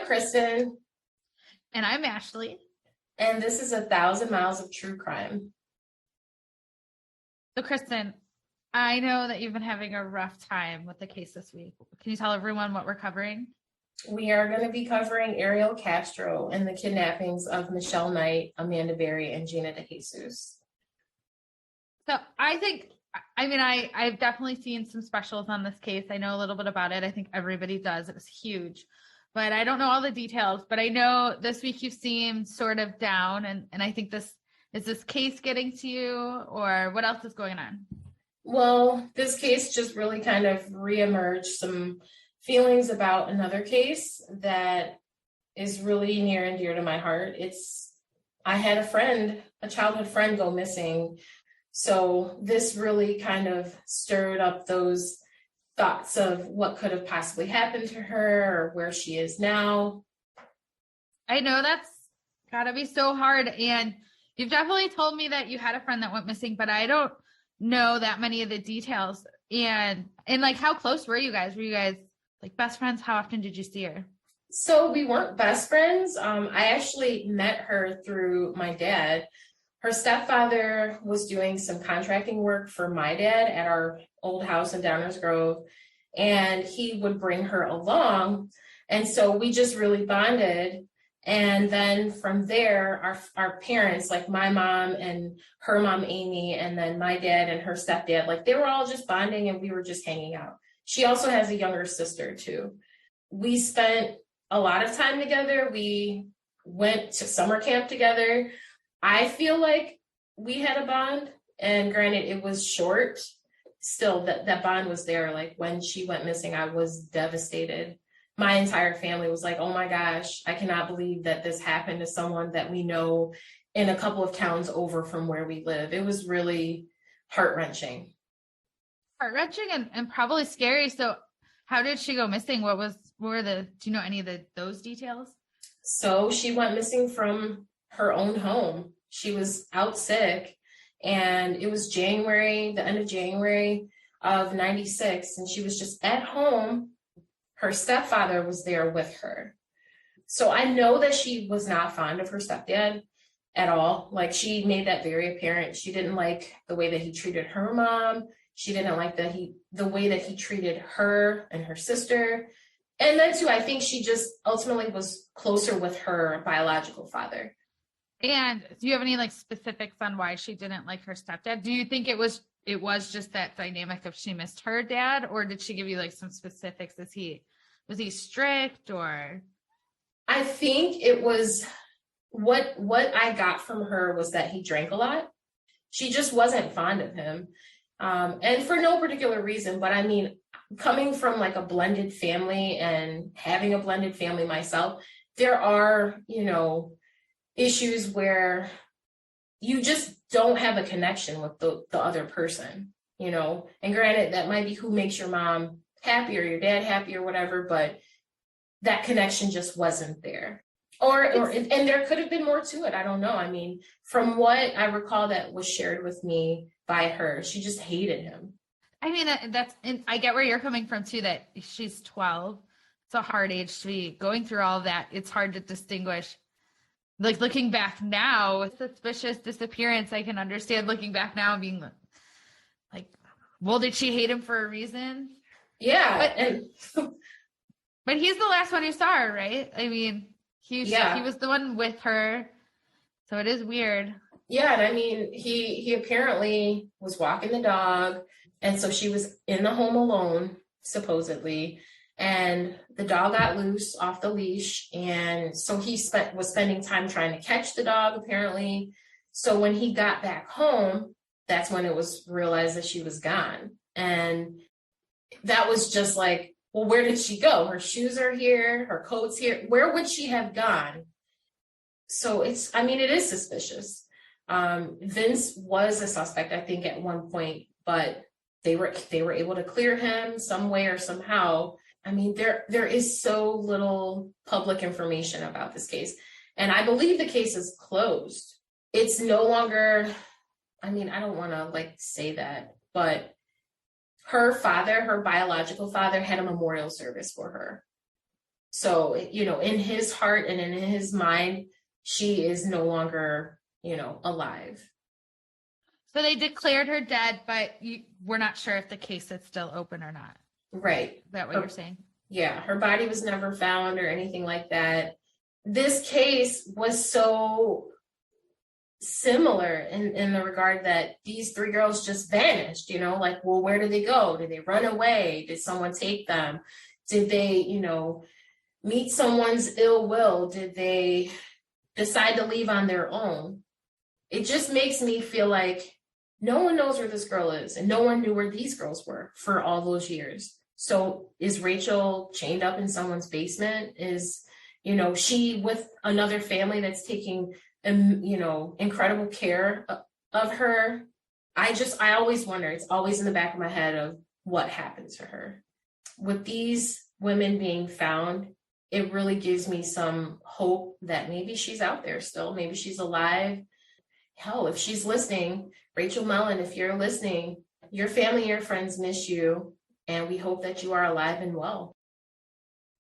Kristin. And I'm Ashley. And this is 1,000 Miles of True Crime. So Kristin, I know that you've been having a rough time with the case this week. Can you tell everyone what we're covering? We are going to be covering Ariel Castro and the kidnappings of Michelle Knight, Amanda Berry, and Gina DeJesus. So I've definitely seen some specials on this case. I know a little bit about it. I think everybody does. It was huge, but I don't know all the details. But I know this week you seem sort of down, and I think is this case getting to you, or what else is going on? Well, this case just really kind of reemerged some feelings about another case that is really near and dear to my heart. I had a childhood friend go missing. So this really kind of stirred up those thoughts of what could have possibly happened to her or where she is now. I know that's gotta be so hard. And you've definitely told me that you had a friend that went missing, but I don't know that many of the details. And like, how close were you guys? Were you guys like best friends? How often did you see her? So we weren't best friends. I actually met her through my dad. Her stepfather was doing some contracting work for my dad at our old house in Downers Grove, and he would bring her along. And so we just really bonded. And then from there, our parents, like my mom and her mom, Amy, and then my dad and her stepdad, like they were all just bonding and we were just hanging out. She also has a younger sister too. We spent a lot of time together. We went to summer camp together. I feel like we had a bond, and granted it was short. Still, that bond was there. Like when she went missing, I was devastated. My entire family was like, oh my gosh, I cannot believe that this happened to someone that we know in a couple of towns over from where we live. It was really heart-wrenching. Heart-wrenching and probably scary. So how did she go missing? Do you know any of those details? So she went missing from her own home. She was out sick, and it was the end of January of 96, and she was just at home. Her stepfather was there with her. So I know that she was not fond of her stepdad at all. Like, she made that very apparent. She didn't like the way that he treated her mom. She didn't like the way that he treated her and her sister. And then too, I think she just ultimately was closer with her biological father. And do you have any like specifics on why she didn't like her stepdad? Do you think it was just that dynamic of she missed her dad, or did she give you like some specifics? Was he strict, or? I think it was what I got from her was that he drank a lot. She just wasn't fond of him. And for no particular reason, but I mean, coming from like a blended family and having a blended family myself, there are, issues where you just don't have a connection with the other person, and granted, that might be who makes your mom happy or your dad happy or whatever, but that connection just wasn't there. And there could have been more to it. I don't know. I mean, from what I recall that was shared with me by her, she just hated him. I mean, I get where you're coming from too, that she's 12. It's a hard age to be going through all of that. It's hard to distinguish. Like, looking back now, with suspicious disappearance, I can understand looking back now and being like, well, did she hate him for a reason? Yeah. But he's the last one who saw her, right? I mean, he was the one with her. So it is weird. Yeah. And I mean, he apparently was walking the dog. And so she was in the home alone, supposedly. And the dog got loose off the leash. And so he was spending time trying to catch the dog, apparently. So when he got back home, that's when it was realized that she was gone. And that was just like, well, where did she go? Her shoes are here, her coat's here. Where would she have gone? So it is suspicious. Vince was a suspect, I think, at one point, but they were able to clear him some way or somehow. I mean, there is so little public information about this case. And I believe the case is closed. It's no longer, I mean, I don't want to say that, but her biological father, had a memorial service for her. So, in his heart and in his mind, she is no longer, alive. So they declared her dead, but we're not sure if the case is still open or not. Right. Is that what you're saying? Yeah, her body was never found or anything like that. This case was so similar in the regard that these three girls just vanished, like, well, where did they go? Did they run away? Did someone take them? Did they, meet someone's ill will? Did they decide to leave on their own? It just makes me feel like no one knows where this girl is, and no one knew where these girls were for all those years. So is Rachel chained up in someone's basement? Is, she with another family that's taking, incredible care of her? I always wonder, it's always in the back of my head of what happened to her. With these women being found, it really gives me some hope that maybe she's out there still. Maybe she's alive. Hell, if she's listening, Rachel Mellon, if you're listening, your family, your friends miss you, and we hope that you are alive and well.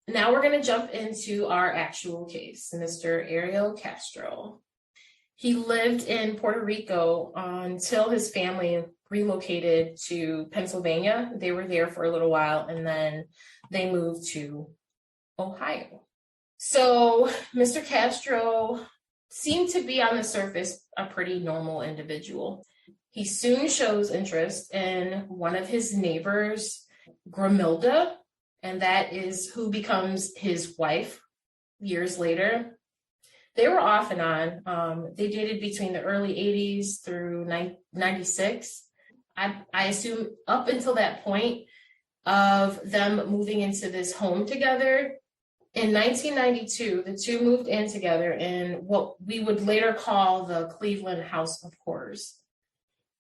Now we're going to jump into our actual case, Mr. Ariel Castro. He lived in Puerto Rico until his family relocated to Pennsylvania. They were there for a little while, and then they moved to Ohio. So Mr. Castro seemed to be on the surface a pretty normal individual. He soon shows interest in one of his neighbors, Gramilda, and that is who becomes his wife years later. They were off and on. They dated between the early 80s through 96. I assume up until that point of them moving into this home together. In 1992, the two moved in together in what we would later call the Cleveland House of Horrors.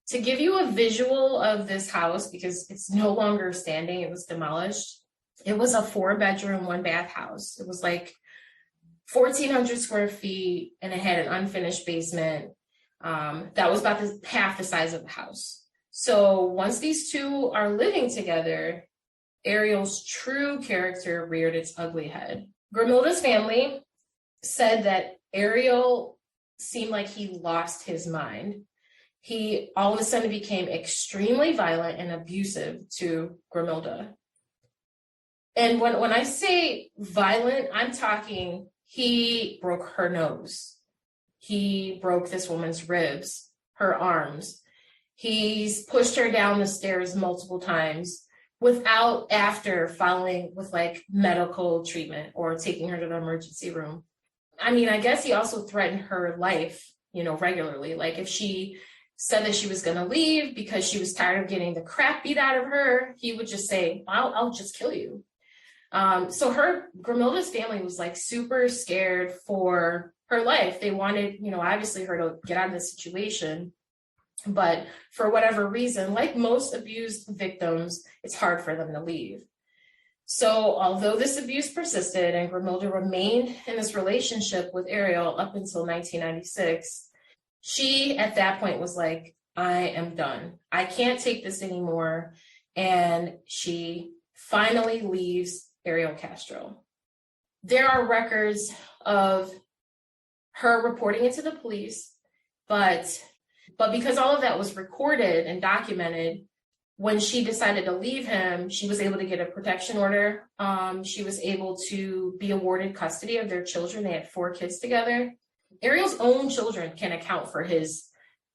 To give you a visual of this house, because it's no longer standing, it was demolished. It was a 4-bedroom, 1-bath house. It was like 1,400 square feet, and it had an unfinished basement. That was about half the size of the house. So once these two are living together, Ariel's true character reared its ugly head. Gramilda's family said that Ariel seemed like he lost his mind. He all of a sudden became extremely violent and abusive to Gramilda. And when I say violent, I'm talking he broke her nose. He broke this woman's ribs, her arms. He's pushed her down the stairs multiple times after following with like medical treatment or taking her to the emergency room. I mean, I guess he also threatened her life, regularly. Like if she said that she was going to leave because she was tired of getting the crap beat out of her, he would just say, I'll just kill you. So Gramilda's family was like super scared for her life. They wanted, obviously her to get out of the situation. But for whatever reason, like most abused victims, it's hard for them to leave. So although this abuse persisted and Gramilda remained in this relationship with Ariel up until 1996, she at that point was like, I am done. I can't take this anymore. And she finally leaves Ariel Castro. There are records of her reporting it to the police, but because all of that was recorded and documented, when she decided to leave him, she was able to get a protection order. She was able to be awarded custody of their children. They had 4 kids together. Ariel's own children can account for his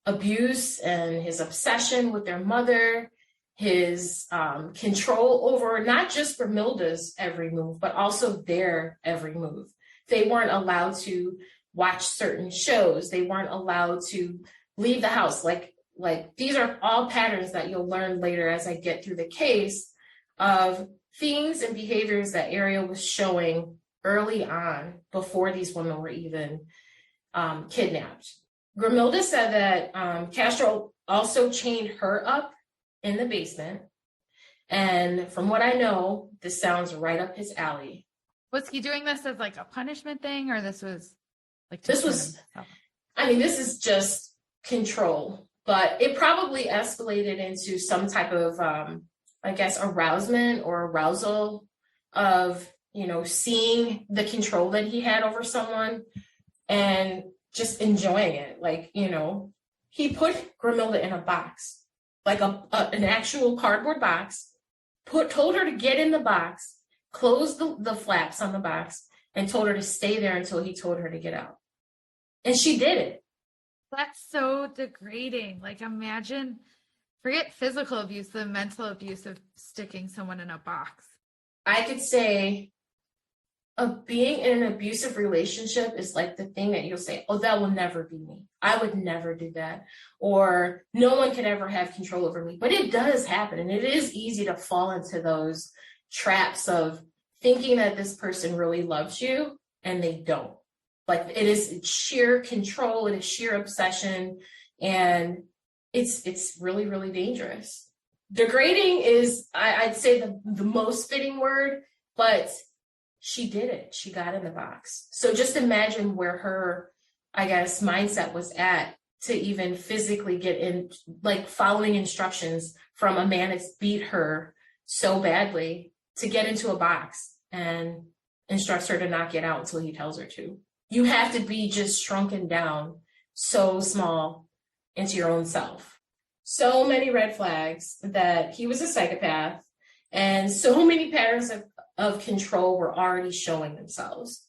abuse and his obsession with their mother, his control over not just Gramilda's every move, but also their every move. They weren't allowed to watch certain shows. They weren't allowed to leave the house. Like these are all patterns that you'll learn later as I get through the case of things and behaviors that Ariel was showing early on before these women were even kidnapped. Gramilda said that Castro also chained her up in the basement. And from what I know, this sounds right up his alley. Was he doing this as like a punishment thing, or this was like this is just control, but it probably escalated into some type of arousement or arousal of seeing the control that he had over someone and just enjoying it. Like, he put Grimilda in a box, like an actual cardboard box, told her to get in the box, closed the flaps on the box, and told her to stay there until he told her to get out. And she did it. That's so degrading. Like, imagine, forget physical abuse, the mental abuse of sticking someone in a box. I could say being in an abusive relationship is like the thing that you'll say, oh, that will never be me. I would never do that. Or no one could ever have control over me. But it does happen. And it is easy to fall into those traps of thinking that this person really loves you and they don't. Like, it is sheer control, it is sheer obsession, and it's really, really dangerous. Degrading is, I'd say, the most fitting word, but she did it. She got in the box. So just imagine where her, I guess, mindset was at to even physically get in, like following instructions from a man that's beat her so badly to get into a box and instructs her to not get out until he tells her to. You have to be just shrunken down so small into your own self. So many red flags that he was a psychopath, and so many patterns of control were already showing themselves.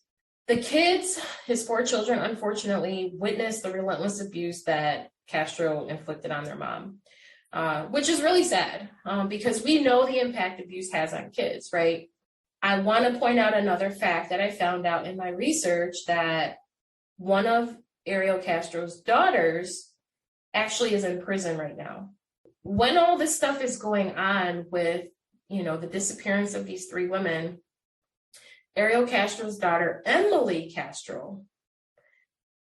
The kids, his 4 children, unfortunately, witnessed the relentless abuse that Castro inflicted on their mom, which is really sad because we know the impact abuse has on kids, right? I want to point out another fact that I found out in my research, that one of Ariel Castro's daughters actually is in prison right now. When all this stuff is going on with, the disappearance of these 3 women, Ariel Castro's daughter, Emily Castro,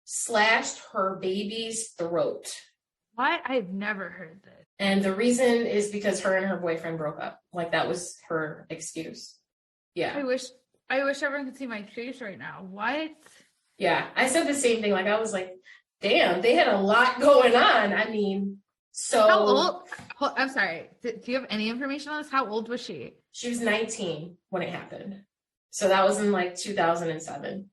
slashed her baby's throat. What? I've never heard this. And the reason is because her and her boyfriend broke up. Like, that was her excuse. Yeah. I wish everyone could see my face right now. What? Yeah, I said the same thing. Like, I was like, damn, they had a lot going on. I mean, so. How old? I'm sorry. Do you have any information on this? How old was she? She was 19 when it happened. So that was in like 2007.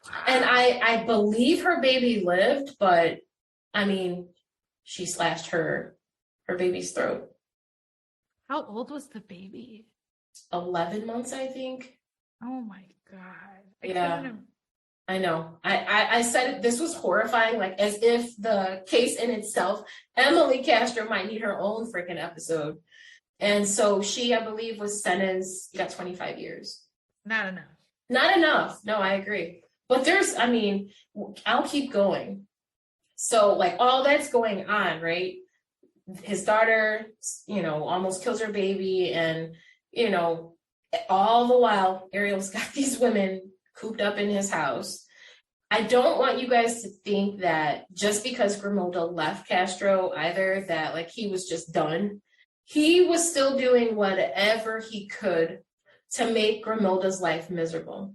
Wow. And I believe her baby lived, but I mean, she slashed her baby's throat. How old was the baby? 11 months, I think. Oh my God. Yeah. I know. I said this was horrifying, like as if the case in itself, Emily Castro might need her own freaking episode. And so she, I believe, was sentenced, got 25 years. Not enough. Not enough. No, I agree. But I'll keep going. So like all that's going on, right? His daughter, almost kills her baby. And, all the while, Ariel's got these women cooped up in his house. I don't want you guys to think that just because Grimilda left Castro either, that like he was just done. He was still doing whatever he could to make Grimilda's life miserable.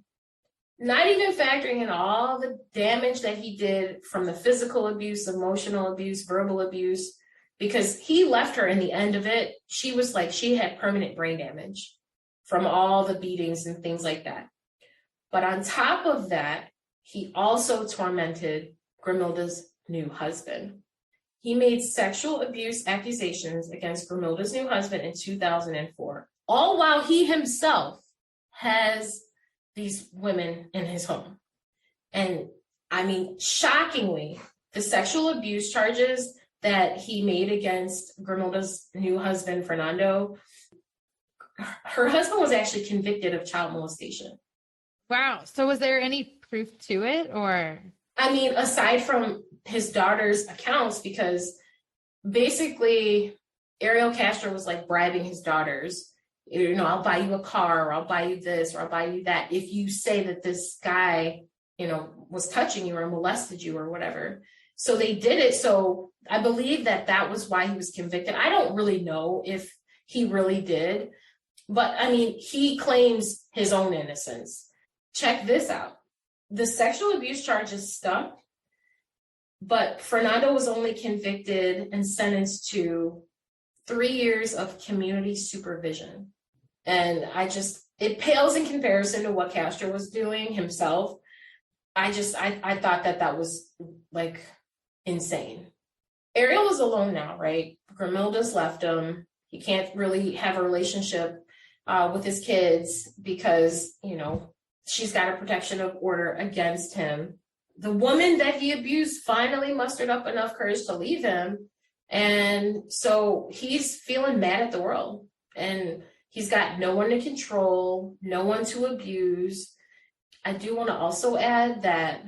Not even factoring in all the damage that he did from the physical abuse, emotional abuse, verbal abuse, because he left her in the end of it. She was like, she had permanent brain damage from all the beatings and things like that. But on top of that, he also tormented Grimilda's new husband. He made sexual abuse accusations against Grimilda's new husband in 2004, all while he himself has these women in his home. And I mean, shockingly, the sexual abuse charges that he made against Grimilda's new husband, Fernando, her husband was actually convicted of child molestation. Wow. So was there any proof to it, or? I mean, aside from his daughter's accounts, because basically Ariel Castro was like bribing his daughters, I'll buy you a car, or I'll buy you this, or I'll buy you that, if you say that this guy, was touching you or molested you or whatever. So they did it. So I believe that was why he was convicted. I don't really know if he really did, but I mean, he claims his own innocence. Check this out. The sexual abuse charges stuck, but Fernando was only convicted and sentenced to 3 years of community supervision. And it pales in comparison to what Castro was doing himself. I thought that was like insane. Ariel is alone now, right? Grimilda's left him. He can't really have a relationship with his kids because, she's got a protection of order against him. The woman that he abused finally mustered up enough courage to leave him. And so he's feeling mad at the world. And he's got no one to control, no one to abuse. I do want to also add that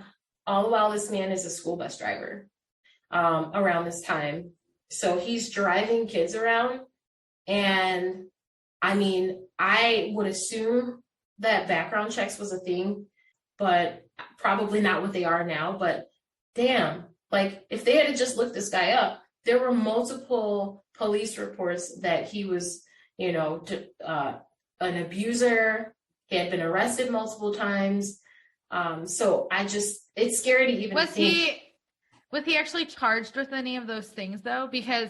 all the while this man is a school bus driver around this time. So he's driving kids around. And I mean, I would assume that background checks was a thing, but probably not what they are now. But damn, like if they had just looked this guy up, there were multiple police reports that he was, an abuser. He had been arrested multiple times. So it's scary to even think. Was he actually charged with any of those things though? Because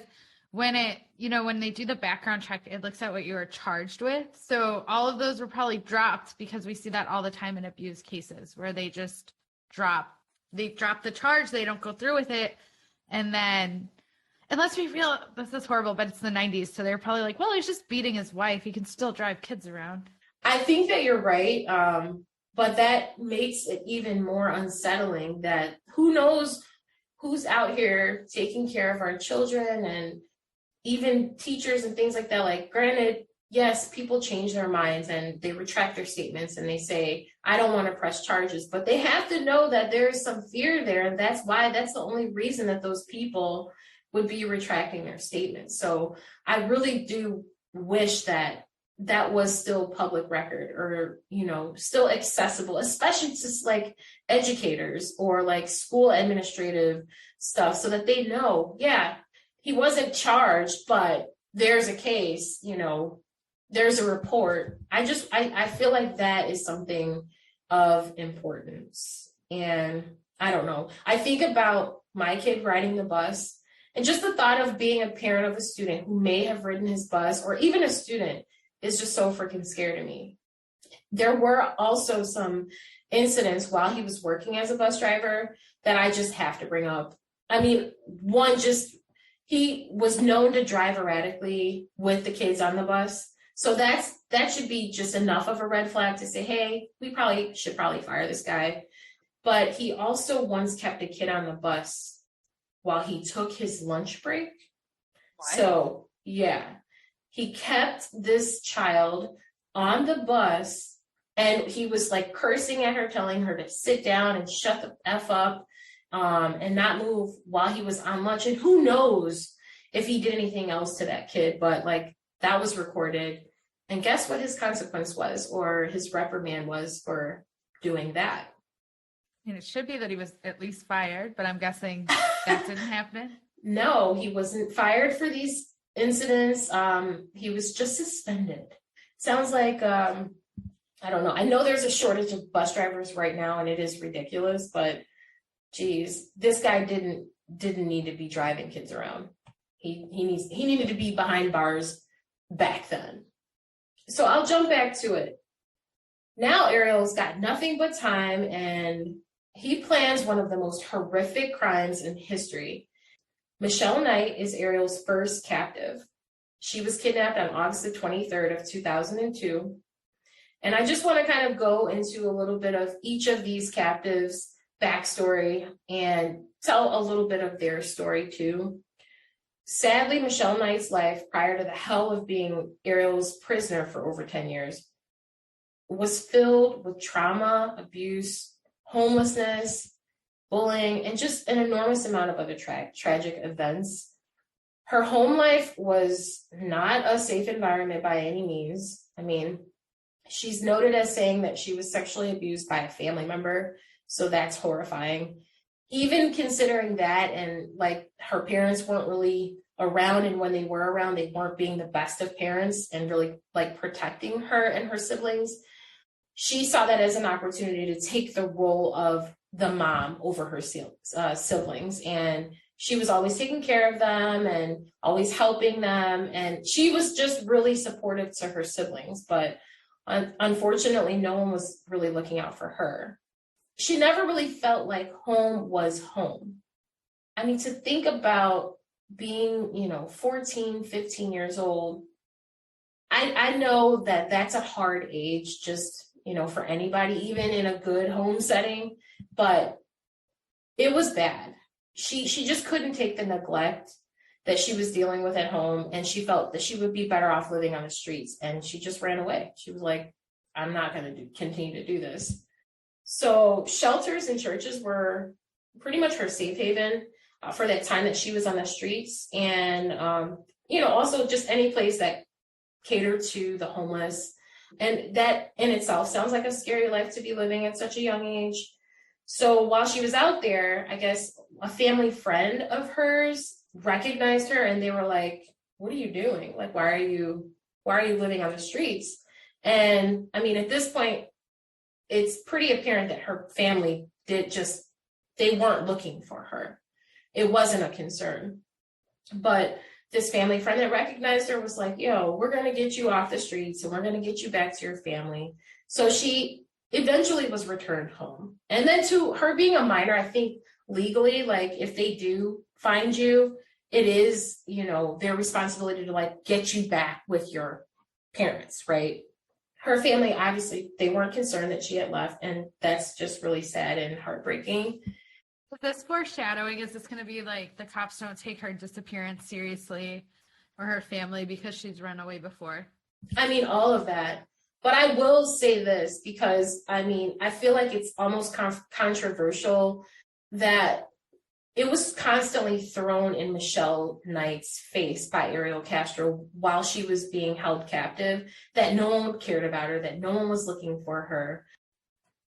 when they do the background check, it looks at what you were charged with. So all of those were probably dropped because we see that all the time in abuse cases where they just drop the charge. They don't go through with it. And then unless we feel this is horrible, but it's the 90s. So they're probably like, well, he's just beating his wife. He can still drive kids around. I think that you're right. But that makes it even more unsettling that who knows who's out here taking care of our children and even teachers and things like that. Like, granted, yes, people change their minds and they retract their statements and they say, I don't want to press charges, but they have to know that there is some fear there. And that's the only reason that those people would be retracting their statements. So I really do wish that was still public record or, still accessible, especially to like educators or like school administrative stuff so that they know, yeah, he wasn't charged, but there's a case, there's a report. I feel like that is something of importance. And I don't know. I think about my kid riding the bus and just the thought of being a parent of a student who may have ridden his bus or even a student is just so freaking scary to me. There were also some incidents while he was working as a bus driver that I just have to bring up. I mean, he was known to drive erratically with the kids on the bus. So that should be just enough of a red flag to say, hey, we should probably fire this guy. But he also once kept a kid on the bus while he took his lunch break. What? So, yeah. He kept this child on the bus and he was like cursing at her, telling her to sit down and shut the F up and not move while he was on lunch. And who knows if he did anything else to that kid, but like that was recorded. And guess what his consequence was or his reprimand was for doing that? And it should be that he was at least fired, but I'm guessing that didn't happen. No, he wasn't fired for these incidents. He was just suspended. Sounds like I don't know. I know there's a shortage of bus drivers right now and it is ridiculous, but geez, this guy didn't need to be driving kids around. He needed to be behind bars back then. So I'll jump back to it. Now Ariel's got nothing but time and he plans one of the most horrific crimes in history. Michelle Knight is Ariel's first captive. She was kidnapped on August the 23rd of 2002. And I just want to kind of go into a little bit of each of these captives' backstory and tell a little bit of their story too. Sadly, Michelle Knight's life prior to the hell of being Ariel's prisoner for over 10 years was filled with trauma, abuse, homelessness, bullying, and just an enormous amount of other tragic events. Her home life was not a safe environment by any means. I mean, she's noted as saying that she was sexually abused by a family member, so that's horrifying. Even considering that and like her parents weren't really around, and when they were around, they weren't being the best of parents and really like protecting her and her siblings. She saw that as an opportunity to take the role of the mom over her siblings. And she was always taking care of them and always helping them. And she was just really supportive to her siblings. But unfortunately, no one was really looking out for her. She never really felt like home was home. I mean, to think about being, 14, 15 years old, I know that that's a hard age just, for anybody, even in a good home setting, but it was bad. She just couldn't take the neglect that she was dealing with at home, and she felt that she would be better off living on the streets, and she just ran away. She was like, I'm not going to continue to do this. So shelters and churches were pretty much her safe haven for that time that she was on the streets. And, also just any place that catered to the homeless. And that in itself sounds like a scary life to be living at such a young age. So while she was out there, I guess a family friend of hers recognized her, and they were like, what are you doing? Like, why are you living on the streets? And I mean, at this point, it's pretty apparent that her family they weren't looking for her. It wasn't a concern. But this family friend that recognized her was like, yo, we're going to get you off the streets and we're going to get you back to your family. So she eventually was returned home. And then, to her being a minor, I think legally, like, if they do find you, it is, their responsibility to like get you back with your parents, right? Her family, obviously, they weren't concerned that she had left, and that's just really sad and heartbreaking. With this foreshadowing, is this going to be like the cops don't take her disappearance seriously, or her family, because she's run away before? I mean, all of that. But I will say this, because, I mean, I feel like it's almost controversial that it was constantly thrown in Michelle Knight's face by Ariel Castro while she was being held captive, that no one cared about her, that no one was looking for her.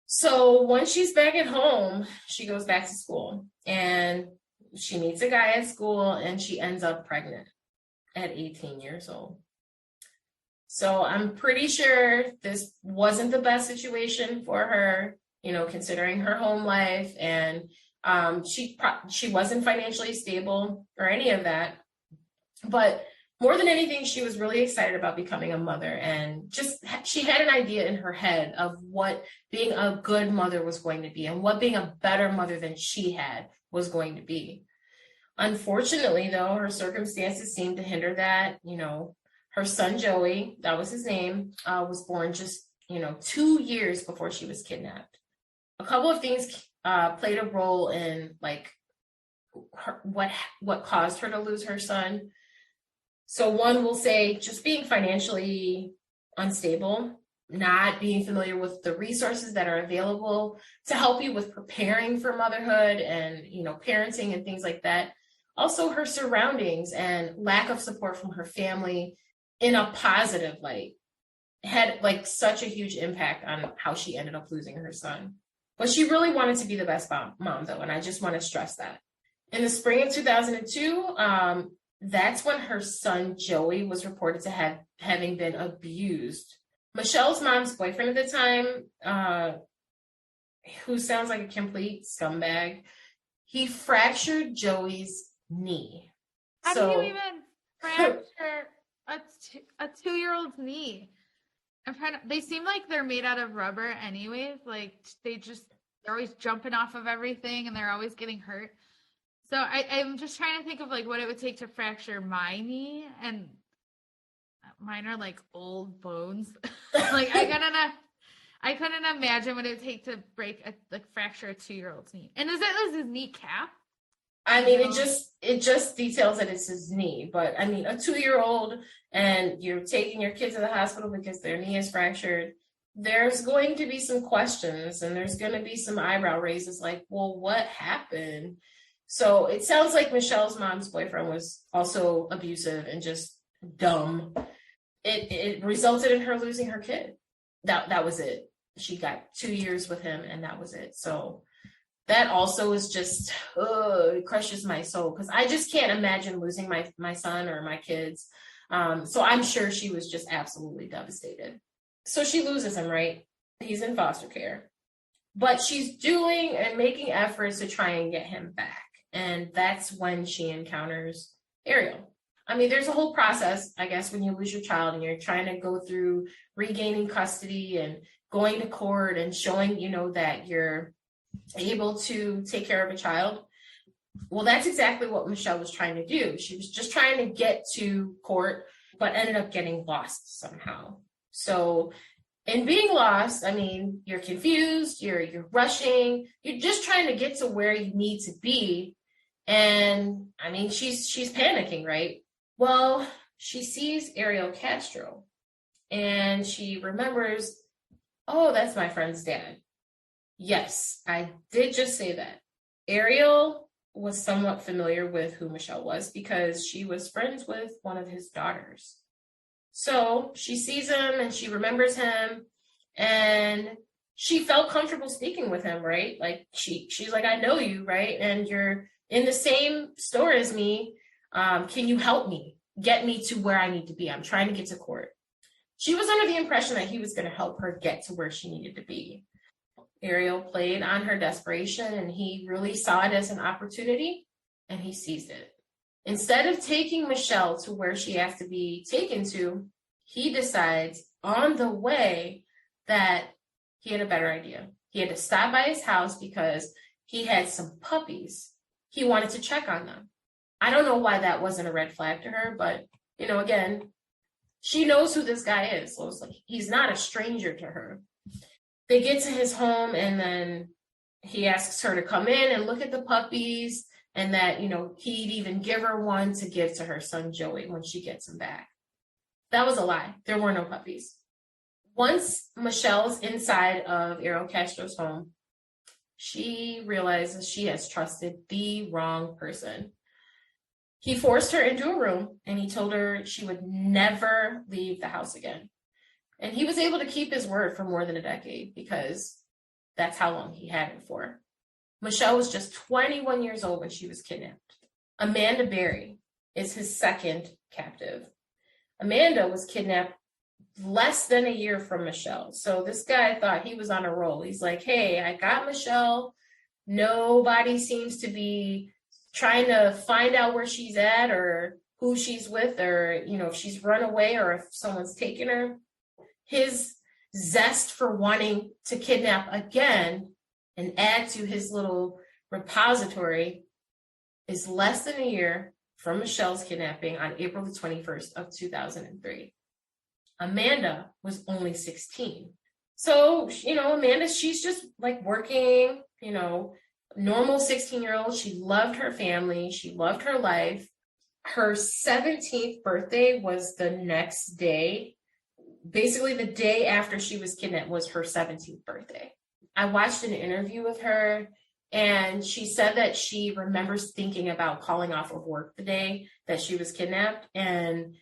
So once she's back at home, she goes back to school, and she meets a guy at school, and she ends up pregnant at 18 years old. So I'm pretty sure this wasn't the best situation for her, considering her home life, and she wasn't financially stable or any of that. But more than anything, she was really excited about becoming a mother, and she had an idea in her head of what being a good mother was going to be, and what being a better mother than she had was going to be. Unfortunately, though, her circumstances seemed to hinder that. Her son, Joey, that was his name, was born just, 2 years before she was kidnapped. A couple of things played a role in what caused her to lose her son. So one will say just being financially unstable, not being familiar with the resources that are available to help you with preparing for motherhood and, parenting and things like that. Also, her surroundings and lack of support from her family in a positive light had such a huge impact on how she ended up losing her son. But she really wanted to be the best mom, though, and I just want to stress that. In the spring of 2002, that's when her son, Joey, was reported to having been abused. Michelle's mom's boyfriend at the time, who sounds like a complete scumbag, he fractured Joey's knee. How do you even fracture a 2-year-old's knee? They seem like they're made out of rubber anyways. Like, they're always jumping off of everything, and they're always getting hurt. So I'm just trying to think of what it would take to fracture my knee, and mine are like old bones. I couldn't imagine what it would take to fracture a 2-year-old's knee. And is his kneecap? I mean, it just details that it's his knee, but I mean, a 2-year-old, and you're taking your kid to the hospital because their knee is fractured, there's going to be some questions, and there's going to be some eyebrow raises like, well, what happened? So it sounds like Michelle's mom's boyfriend was also abusive and just dumb. It resulted in her losing her kid. That was it. She got 2 years with him, and that was it. So that also is just, it crushes my soul, because I just can't imagine losing my son or my kids. So I'm sure she was just absolutely devastated. So she loses him, right? He's in foster care. But she's doing and making efforts to try and get him back. And that's when she encounters Ariel. I mean, there's a whole process, I guess, when you lose your child and you're trying to go through regaining custody and going to court and showing, that you're able to take care of a child. Well, that's exactly what Michelle was trying to do. She was just trying to get to court, but ended up getting lost somehow. So in being lost, I mean, you're confused, you're rushing, you're just trying to get to where you need to be. And I mean, she's panicking, right? Well, she sees Ariel Castro and she remembers, oh, that's my friend's dad. Yes, I did just say that. Ariel was somewhat familiar with who Michelle was because she was friends with one of his daughters. So she sees him and she remembers him and she felt comfortable speaking with him, right? Like she's like, I know you, right? And you're in the same store as me. Can you help me get me to where I need to be? I'm trying to get to court. She was under the impression that he was going to help her get to where she needed to be. Ariel played on her desperation and he really saw it as an opportunity and he seized it. Instead of taking Michelle to where she has to be taken to, he decides on the way that he had a better idea. He had to stop by his house because he had some puppies. He wanted to check on them. I don't know why that wasn't a red flag to her, but, again, she knows who this guy is. So it's like, he's not a stranger to her. They get to his home and then he asks her to come in and look at the puppies and that, he'd even give her one to give to her son, Joey, when she gets him back. That was a lie. There were no puppies. Once Michelle's inside of Ariel Castro's home, she realizes she has trusted the wrong person. He forced her into a room and he told her she would never leave the house again. And he was able to keep his word for more than a decade because that's how long he had it for. Michelle was just 21 years old when she was kidnapped. Amanda Berry is his second captive. Amanda was kidnapped less than a year from Michelle. So this guy thought he was on a roll. He's like, hey, I got Michelle. Nobody seems to be trying to find out where she's at or who she's with or, if she's run away or if someone's taken her. His zest for wanting to kidnap again and add to his little repository is less than a year from Michelle's kidnapping on April the 21st of 2003. Amanda was only 16. So, Amanda, she's just like working, normal 16-year-old. She loved her family. She loved her life. Her 17th birthday was the next day. Basically, the day after she was kidnapped was her 17th birthday. I watched an interview with her and she said that she remembers thinking about calling off of work the day that she was kidnapped. And,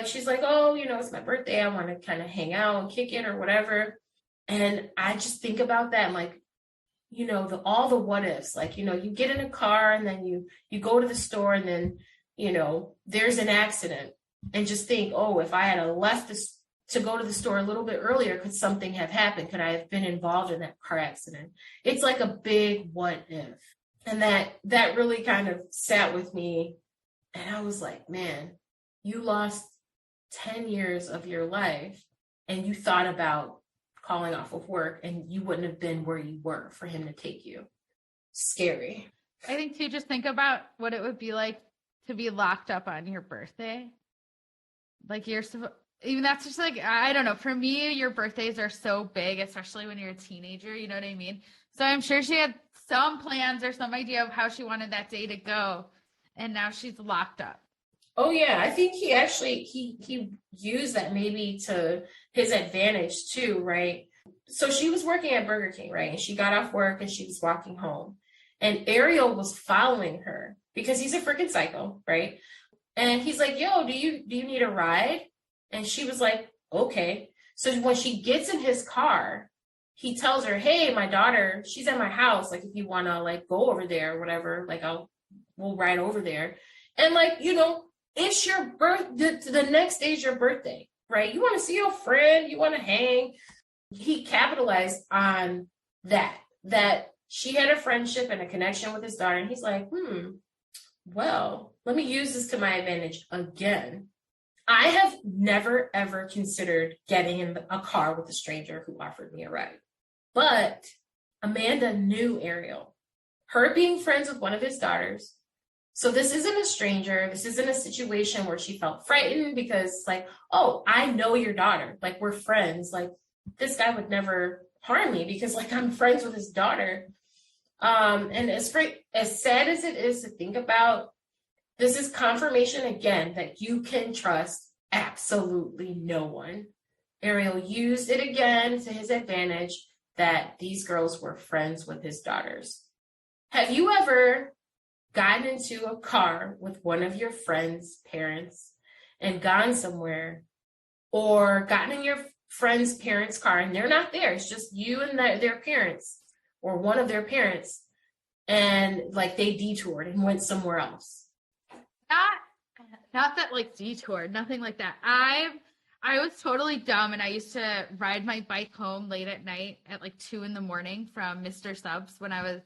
she's like, oh, it's my birthday. I want to kind of hang out and kick it or whatever. And I just think about that. I'm like, all the what ifs, like, you get in a car and then you go to the store and then, there's an accident and just think, oh, if I had left this to go to the store a little bit earlier, could something have happened? Could I have been involved in that car accident? It's like a big what if. And that really kind of sat with me. And I was like, man, you lost 10 years of your life and you thought about calling off of work and you wouldn't have been where you were for him to take you. Scary. I think too, just think about what it would be like to be locked up on your birthday. Like even that's just like, I don't know. For me, your birthdays are so big, especially when you're a teenager, you know what I mean? So I'm sure she had some plans or some idea of how she wanted that day to go. And now she's locked up. Oh yeah. I think he actually, he used that maybe to his advantage too, right? So she was working at Burger King, right? And she got off work and she was walking home and Ariel was following her because he's a freaking psycho, right? And he's like, yo, do you need a ride? And she was like, okay. So when she gets in his car, he tells her, hey, my daughter, she's at my house. Like, if you want to like go over there or whatever, like we'll ride over there. And like, it's your the next day is your birthday, right? You want to see your friend, you want to hang. He capitalized on that she had a friendship and a connection with his daughter. And he's like, well, let me use this to my advantage again. I have never, ever considered getting in a car with a stranger who offered me a ride. But Amanda knew Ariel, her being friends with one of his daughters. So this isn't a stranger. This isn't a situation where she felt frightened because like, oh, I know your daughter. Like, we're friends. Like, this guy would never harm me because like I'm friends with his daughter. And as sad as it is to think about, this is confirmation again that you can trust absolutely no one. Ariel used it again to his advantage that these girls were friends with his daughters. Have you ever gotten into a car with one of your friends' parents and gone somewhere, or gotten in your friend's parents' car and they're not there? It's just you and their parents or one of their parents, and like they detoured and went somewhere else. Not that like detoured, nothing like that. I was totally dumb, and I used to ride my bike home late at night at like 2 a.m. from Mr. Subs when I was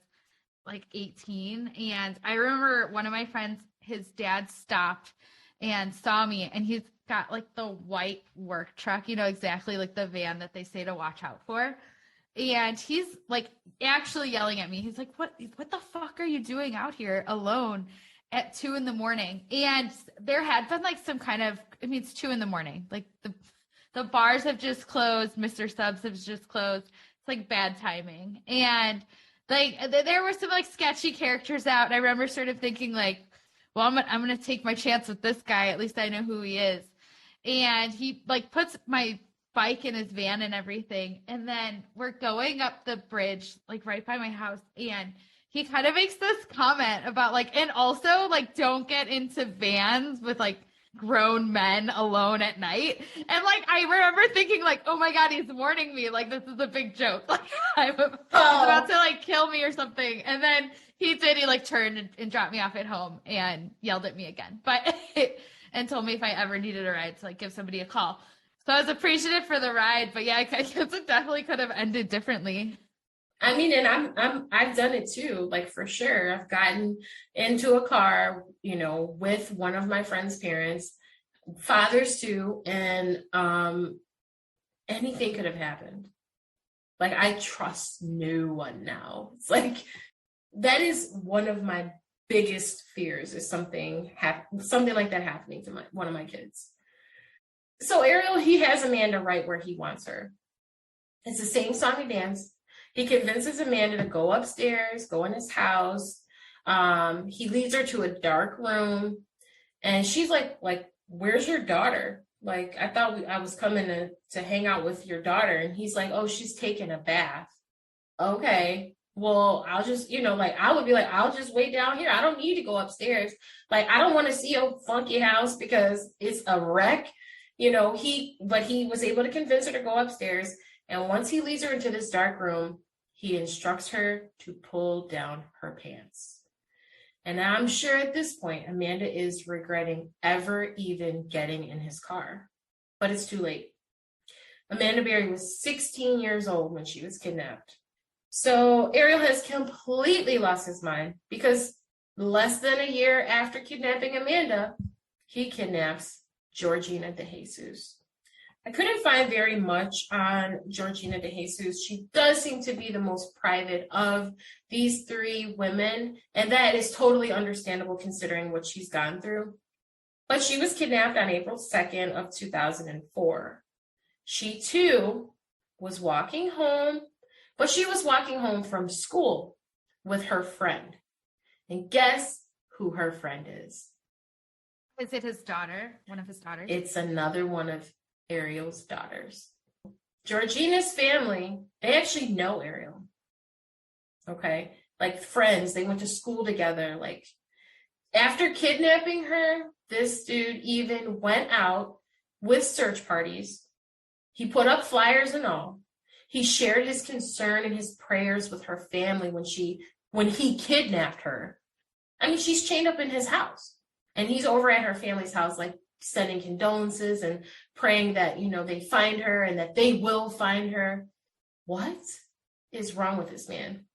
like 18. And I remember one of my friends, his dad stopped and saw me, and he's got like the white work truck, you know, exactly like the van that they say to watch out for. And he's like actually yelling at me. He's like, what the fuck are you doing out here alone at 2 a.m? And there had been like some kind of, I mean, it's 2 a.m. Like the bars have just closed. Mr. Subs have just closed. It's like bad timing. And like there were some like sketchy characters out. And I remember sort of thinking like, well, I'm going to take my chance with this guy. At least I know who he is. And he like puts my bike in his van and everything. And then we're going up the bridge, like right by my house. And he kind of makes this comment about like, and also like, don't get into vans with like grown men alone at night. And like, I remember thinking like, oh my God, he's warning me. Like, this is a big joke. Like he's about to like kill me or something. And then he like turned and dropped me off at home and yelled at me again, but and told me if I ever needed a ride to like give somebody a call. So I was appreciative for the ride, but yeah, I guess it definitely could have ended differently. I mean, and I've done it too, like for sure. I've gotten into a car, you know, with one of my friend's parents, fathers too, and anything could have happened. Like, I trust no one now. It's like, that is one of my biggest fears, is something like that happening to one of my kids. So Ariel, he has Amanda right where he wants her. It's the same song and dance. He convinces Amanda to go upstairs, go in his house. He leads her to a dark room, and she's like, where's your daughter? Like, I thought I was coming to hang out with your daughter. And he's like, oh, she's taking a bath. Okay, well, I'll just, you know, like, I would be like, I'll just wait down here. I don't need to go upstairs. Like, I don't want to see a funky house because it's a wreck. You know, but he was able to convince her to go upstairs. And once he leads her into this dark room, he instructs her to pull down her pants. And I'm sure at this point, Amanda is regretting ever even getting in his car. But it's too late. Amanda Berry was 16 years old when she was kidnapped. So Ariel has completely lost his mind, because less than a year after kidnapping Amanda, he kidnaps Georgina DeJesus. I couldn't find very much on Georgina DeJesus. She does seem to be the most private of these three women, and that is totally understandable considering what she's gone through. But she was kidnapped on April 2nd of 2004. She too was walking home, but she was walking home from school with her friend. And guess who her friend is? Is it his daughter? One of his daughters? It's another one of Ariel's daughters. Georgina's family, they actually know Ariel. Okay? Like friends, they went to school together. Like, after kidnapping her, this dude even went out with search parties. He put up flyers and all. He shared his concern and his prayers with her family when he kidnapped her. I mean, she's chained up in his house. And he's over at her family's house, like, sending condolences and praying that, you know, they find her and that they will find her. What is wrong with this man?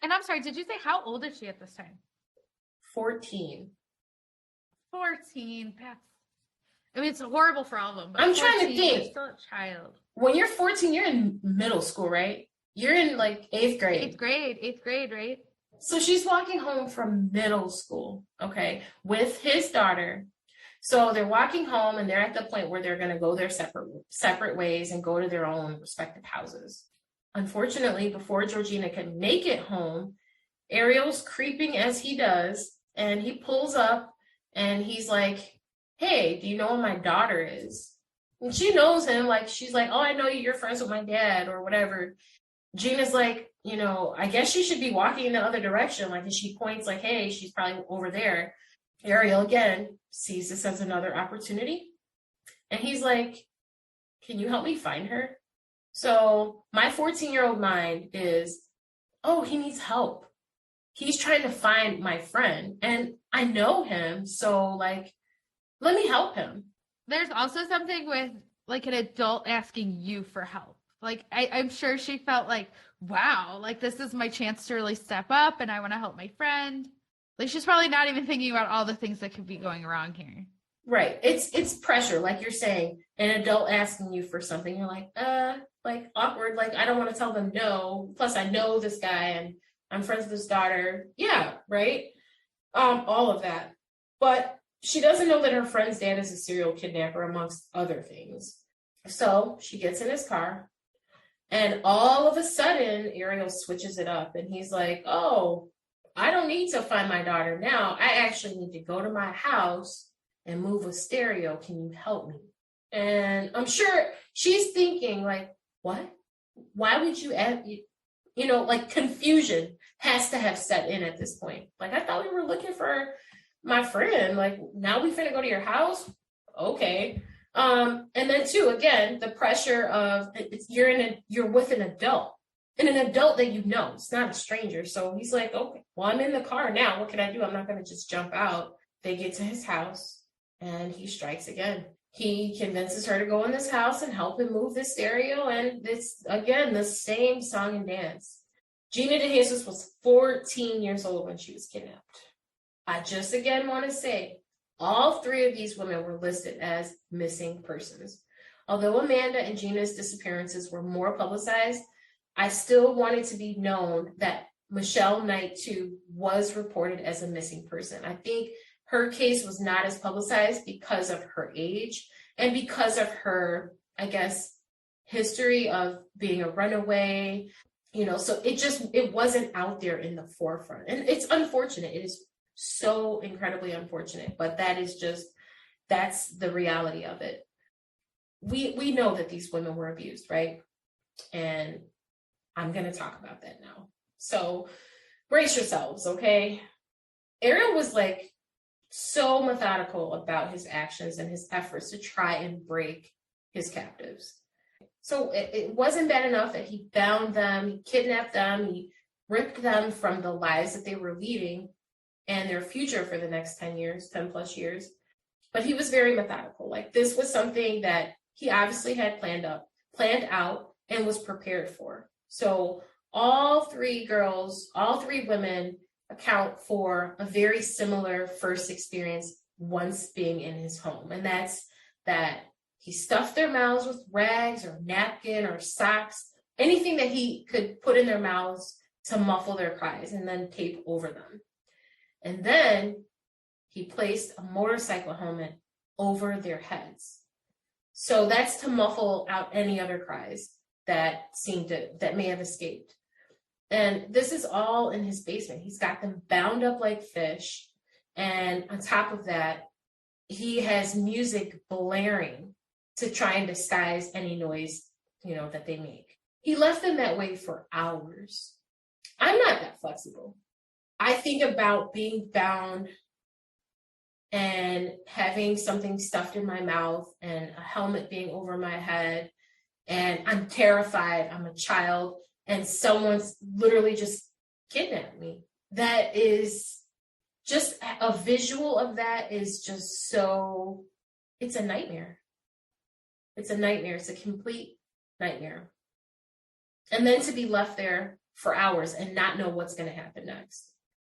And I'm sorry, did you say how old is she at this time? 14. 14. I mean, it's horrible for all of them. But I'm trying to 14, think. you're still a child. When you're 14, you're in middle school, right? You're in like 8th grade. 8th grade, right? So she's walking home from middle school, okay, with his daughter. So they're walking home and they're at the point where they're going to go their separate ways and go to their own respective houses. Unfortunately, before Georgina can make it home, Ariel's creeping as he does, and he pulls up and he's like, hey, do you know where my daughter is? And she knows him, like, she's like, oh, I know you're friends with my dad or whatever. Gina's like, I guess she should be walking in the other direction. Like, and she points like, hey, she's probably over there. Ariel, again, sees this as another opportunity. And he's like, can you help me find her? So my 14-year-old mind is, oh, he needs help. He's trying to find my friend. And I know him. So, like, let me help him. There's also something with, like, an adult asking you for help. Like, I'm sure she felt like, wow, like, this is my chance to really step up and I want to help my friend. Like, she's probably not even thinking about all the things that could be going wrong here. Right. It's pressure, like you're saying. An adult asking you for something, you're like awkward. Like, I don't want to tell them no. Plus, I know this guy and I'm friends with his daughter. Yeah, right. All of that. But she doesn't know that her friend's dad is a serial kidnapper, amongst other things. So she gets in his car. And all of a sudden, Ariel switches it up and he's like, oh, I don't need to find my daughter now. I actually need to go to my house and move a stereo. Can you help me? And I'm sure she's thinking, like, what? Why would you add, like, confusion has to have set in at this point. Like, I thought we were looking for my friend. Like, now we finna go to your house? Okay. And then too, again, the pressure of you're with an adult, and an adult that it's not a stranger. So he's like, okay, well, I'm in the car now. What can I do? I'm not going to just jump out. They get to his house and he strikes again. He convinces her to go in this house and help him move the stereo. And it's, again, the same song and dance. Gina DeJesus was 14 years old when she was kidnapped. I just, again, want to say, all three of these women were listed as missing persons. Although Amanda and Gina's disappearances were more publicized, I still wanted to be known that Michelle Knight, too, was reported as a missing person. I think her case was not as publicized because of her age and because of her, I guess, history of being a runaway, so it wasn't out there in the forefront. And it's unfortunate. It is so incredibly unfortunate, but that's the reality of it. We know that these women were abused, right? And I'm going to talk about that now. So brace yourselves, okay? Ariel was like so methodical about his actions and his efforts to try and break his captives. So it wasn't bad enough that he bound them, he kidnapped them, he ripped them from the lives that they were leading and their future for the next 10 plus years. But he was very methodical. Like, this was something that he obviously had planned out, and was prepared for. So all three women account for a very similar first experience once being in his home. And that's that he stuffed their mouths with rags or napkin or socks, anything that he could put in their mouths to muffle their cries, and then tape over them. And then he placed a motorcycle helmet over their heads. So that's to muffle out any other cries that may have escaped. And this is all in his basement. He's got them bound up like fish. And on top of that, he has music blaring to try and disguise any noise, that they make. He left them that way for hours. I'm not that flexible. I think about being bound and having something stuffed in my mouth and a helmet being over my head, and I'm terrified. I'm a child and someone's literally just kidnapped me. That is just a visual of that is just so, it's a nightmare. It's a nightmare. It's a complete nightmare. And then to be left there for hours and not know what's going to happen next.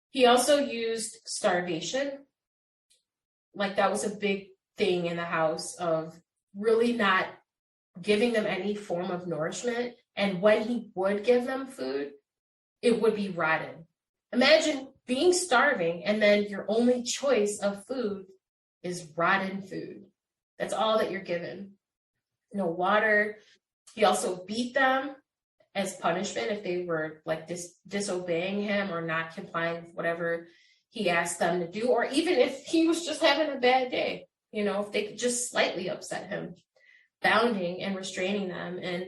He also used starvation. Like that was a big thing in the house of really not giving them any form of nourishment. And when he would give them food, it would be rotten. Imagine being starving and then your only choice of food is rotten food. That's all that you're given. No water. He also beat them as punishment if they were like disobeying him or not complying with whatever he asked them to do, or even if he was just having a bad day, you know, if they could just slightly upset him, bounding and restraining them, and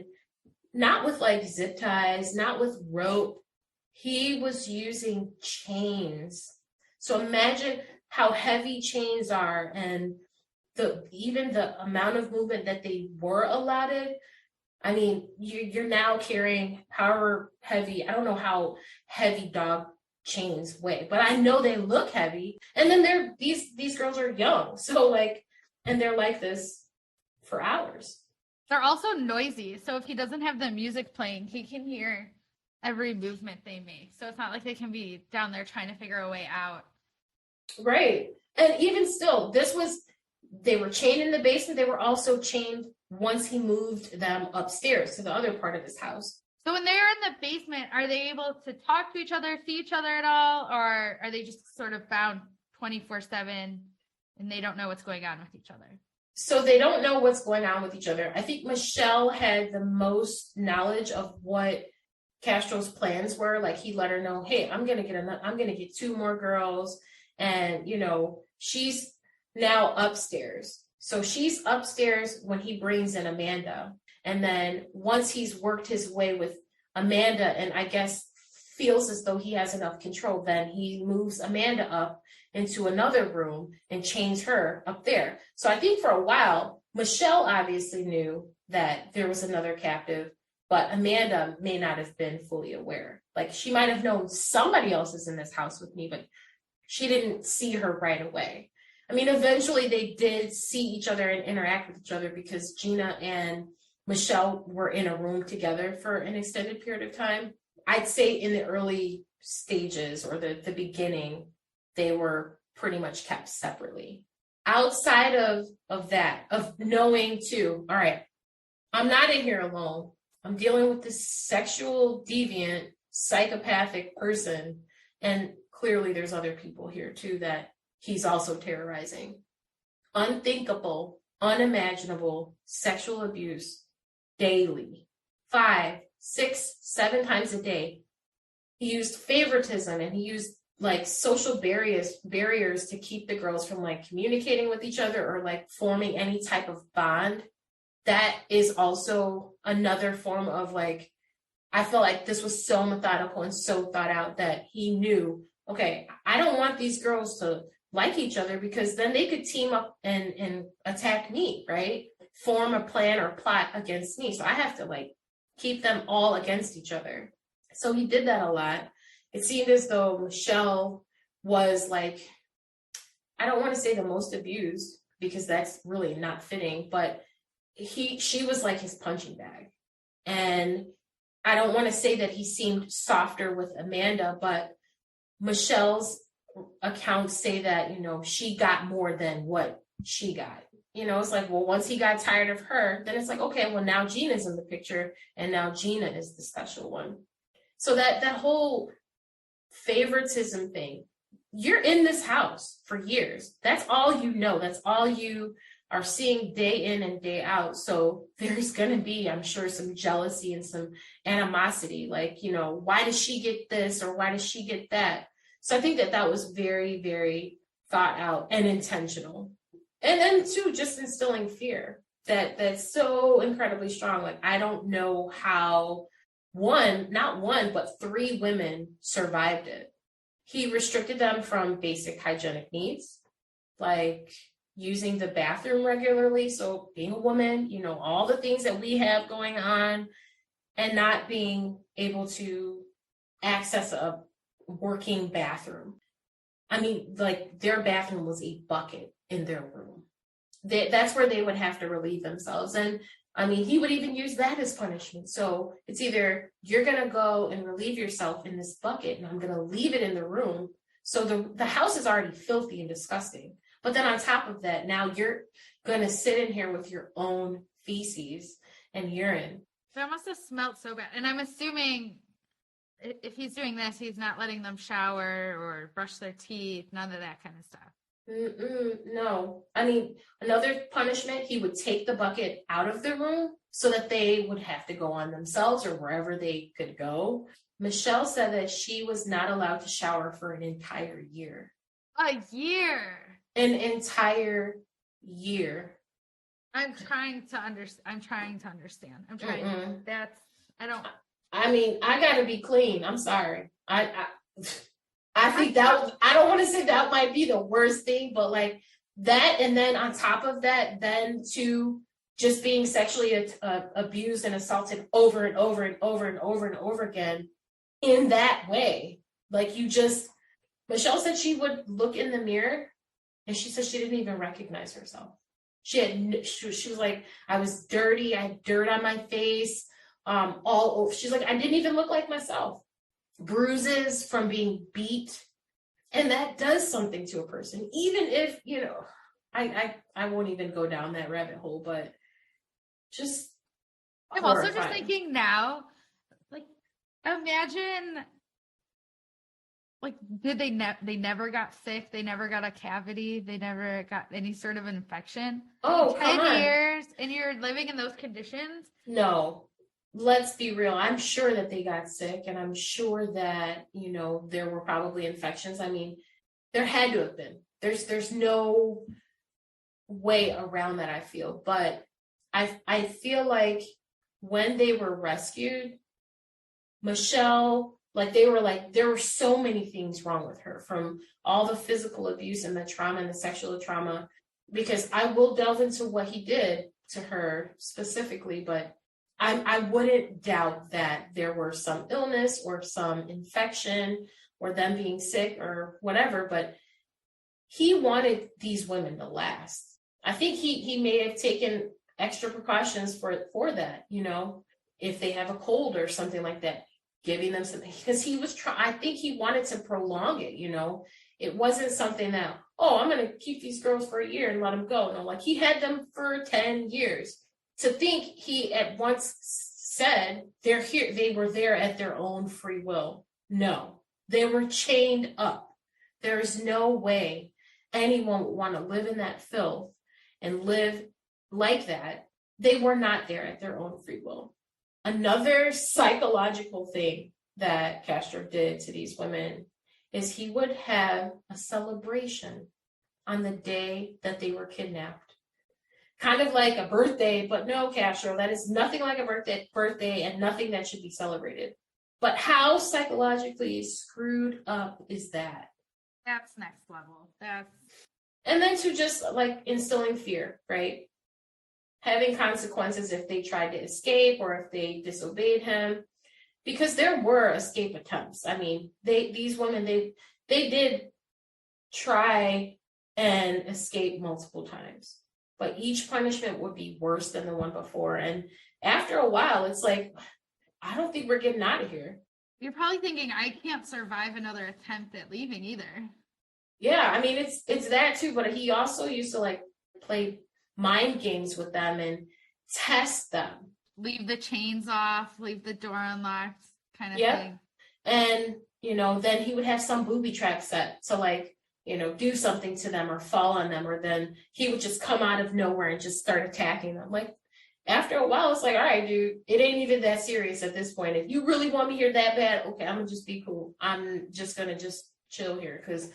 not with like zip ties, not with rope. He was using chains. So imagine how heavy chains are, and even the amount of movement that they were allotted. I mean, you're now carrying however heavy, I don't know how heavy dog chains weigh, but I know they look heavy. And then these girls are young. So like, and they're like this for hours. They're also noisy. So if he doesn't have the music playing, he can hear every movement they make. So it's not like they can be down there trying to figure a way out. Right. And even still, they were chained in the basement. They were also chained once he moved them upstairs to the other part of his house. So when they're in the basement, are they able to talk to each other, see each other at all? Or are they just sort of bound 24/7 and they don't know what's going on with each other? So they don't know what's going on with each other. I think Michelle had the most knowledge of what Castro's plans were. Like he let her know, hey, I'm going to get 2 more girls. And, you know, she's now upstairs. So she's upstairs when he brings in Amanda. And then once he's worked his way with Amanda and I guess feels as though he has enough control, then he moves Amanda up into another room and chains her up there. So I think for a while, Michelle obviously knew that there was another captive, but Amanda may not have been fully aware. Like she might have known somebody else is in this house with me, but she didn't see her right away. I mean, eventually they did see each other and interact with each other because Gina and Michelle were in a room together for an extended period of time. I'd say in the early stages or the beginning, they were pretty much kept separately. Outside of that, of knowing too, all right, I'm not in here alone. I'm dealing with this sexual deviant, psychopathic person. And clearly there's other people here too that he's also terrorizing. Unthinkable, unimaginable sexual abuse daily, 5, 6, 7 times a day. He used favoritism and he used like social barriers to keep the girls from like communicating with each other or like forming any type of bond. That is also another form of like, I feel like this was so methodical and so thought out that he knew, okay, I don't want these girls to like each other because then they could team up and attack me, right? Form a plan or plot against me. So I have to like keep them all against each other. So he did that a lot. It seemed as though Michelle was like, I don't want to say the most abused because that's really not fitting, but she was like his punching bag. And I don't want to say that he seemed softer with Amanda, but Michelle's accounts say that, you know, she got more than what she got. You know, it's like, well, once he got tired of her, then it's like, okay, well, now Gina's in the picture and now Gina is the special one. So that whole favoritism thing, you're in this house for years. That's all you know. That's all you are seeing day in and day out. So there's going to be, I'm sure, some jealousy and some animosity. Like, you know, why does she get this or why does she get that? So I think that was very, very thought out and intentional. And then too, just instilling fear that's so incredibly strong. Like, I don't know how not one, but 3 women survived it. He restricted them from basic hygienic needs, like using the bathroom regularly. So being a woman, you know, all the things that we have going on and not being able to access a working bathroom. I mean, like their bathroom was a bucket in their room. That's where they would have to relieve themselves. And I mean, he would even use that as punishment. So it's either you're going to go and relieve yourself in this bucket and I'm going to leave it in the room. So the house is already filthy and disgusting. But then on top of that, now you're going to sit in here with your own feces and urine. That must have smelled so bad. And I'm assuming if he's doing this, he's not letting them shower or brush their teeth, none of that kind of stuff. No. I mean, another punishment, he would take the bucket out of the room so that they would have to go on themselves or wherever they could go. Michelle said that she was not allowed to shower for an entire year. A year? An entire year. I'm trying to understand. I mean, I gotta be clean. I'm sorry. I think that, I don't want to say that might be the worst thing, but like that, and then on top of that, then to just being sexually abused and assaulted over and over and over and over and over again in that way. Like Michelle said she would look in the mirror and she said she didn't even recognize herself. She was like, I was dirty. I had dirt on my face, all over. She's like, I didn't even look like myself. Bruises from being beat. And that does something to a person, even if, I won't even go down that rabbit hole, but just I'm horrifying. Also just thinking now, like, imagine, like, they never got sick, they never got a cavity, they never got any sort of infection. Oh, 10 years, and you're living in those conditions? No. Let's be real. I'm sure that they got sick, and I'm sure that, there were probably infections. I mean, there had to have been. There's no way around that, I feel. But I feel like when they were rescued, Michelle, there were so many things wrong with her, from all the physical abuse and the trauma and the sexual trauma, because I will delve into what he did to her specifically, but I wouldn't doubt that there were some illness or some infection or them being sick or whatever, but he wanted these women to last. I think he may have taken extra precautions for that, if they have a cold or something like that, giving them something, because I think he wanted to prolong it, It wasn't something that, I'm going to keep these girls for a year and let them go. No, like he had them for 10 years. To think he at once said they're here, they were there at their own free will. No, they were chained up. There is no way anyone would want to live in that filth and live like that. They were not there at their own free will. Another psychological thing that Castro did to these women is he would have a celebration on the day that they were kidnapped. Kind of like a birthday, but no, Castro, that is nothing like a birthday and nothing that should be celebrated. But how psychologically screwed up is that? That's next level. And then to just like instilling fear, right? Having consequences if they tried to escape or if they disobeyed him, because there were escape attempts. I mean, these women, they did try and escape multiple times. But each punishment would be worse than the one before. And after a while, it's like, I don't think we're getting out of here. You're probably thinking, I can't survive another attempt at leaving either. Yeah, I mean, it's that too. But he also used to like play mind games with them and test them. Leave the chains off, leave the door unlocked kind of thing. And, then he would have some booby trap set to like, do something to them or fall on them, or then he would just come out of nowhere and just start attacking them. Like, after a while, it's like, all right, dude, it ain't even that serious at this point. If you really want me here that bad, okay, I'm gonna just be cool. I'm just gonna chill here because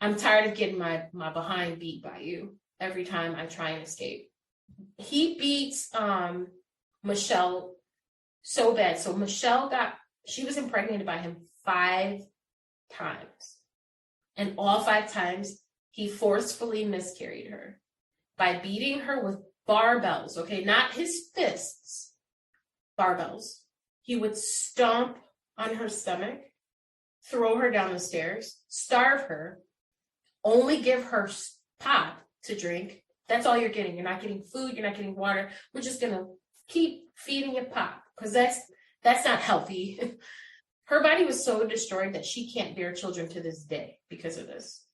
I'm tired of getting my behind beat by you every time I try and escape. He beats Michelle so bad. So she was impregnated by him 5 times. And all 5 times, he forcefully miscarried her by beating her with barbells, okay? Not his fists, barbells. He would stomp on her stomach, throw her down the stairs, starve her, only give her pop to drink. That's all you're getting. You're not getting food. You're not getting water. We're just going to keep feeding it pop, because that's not healthy. Her body was so destroyed that she can't bear children to this day because of this.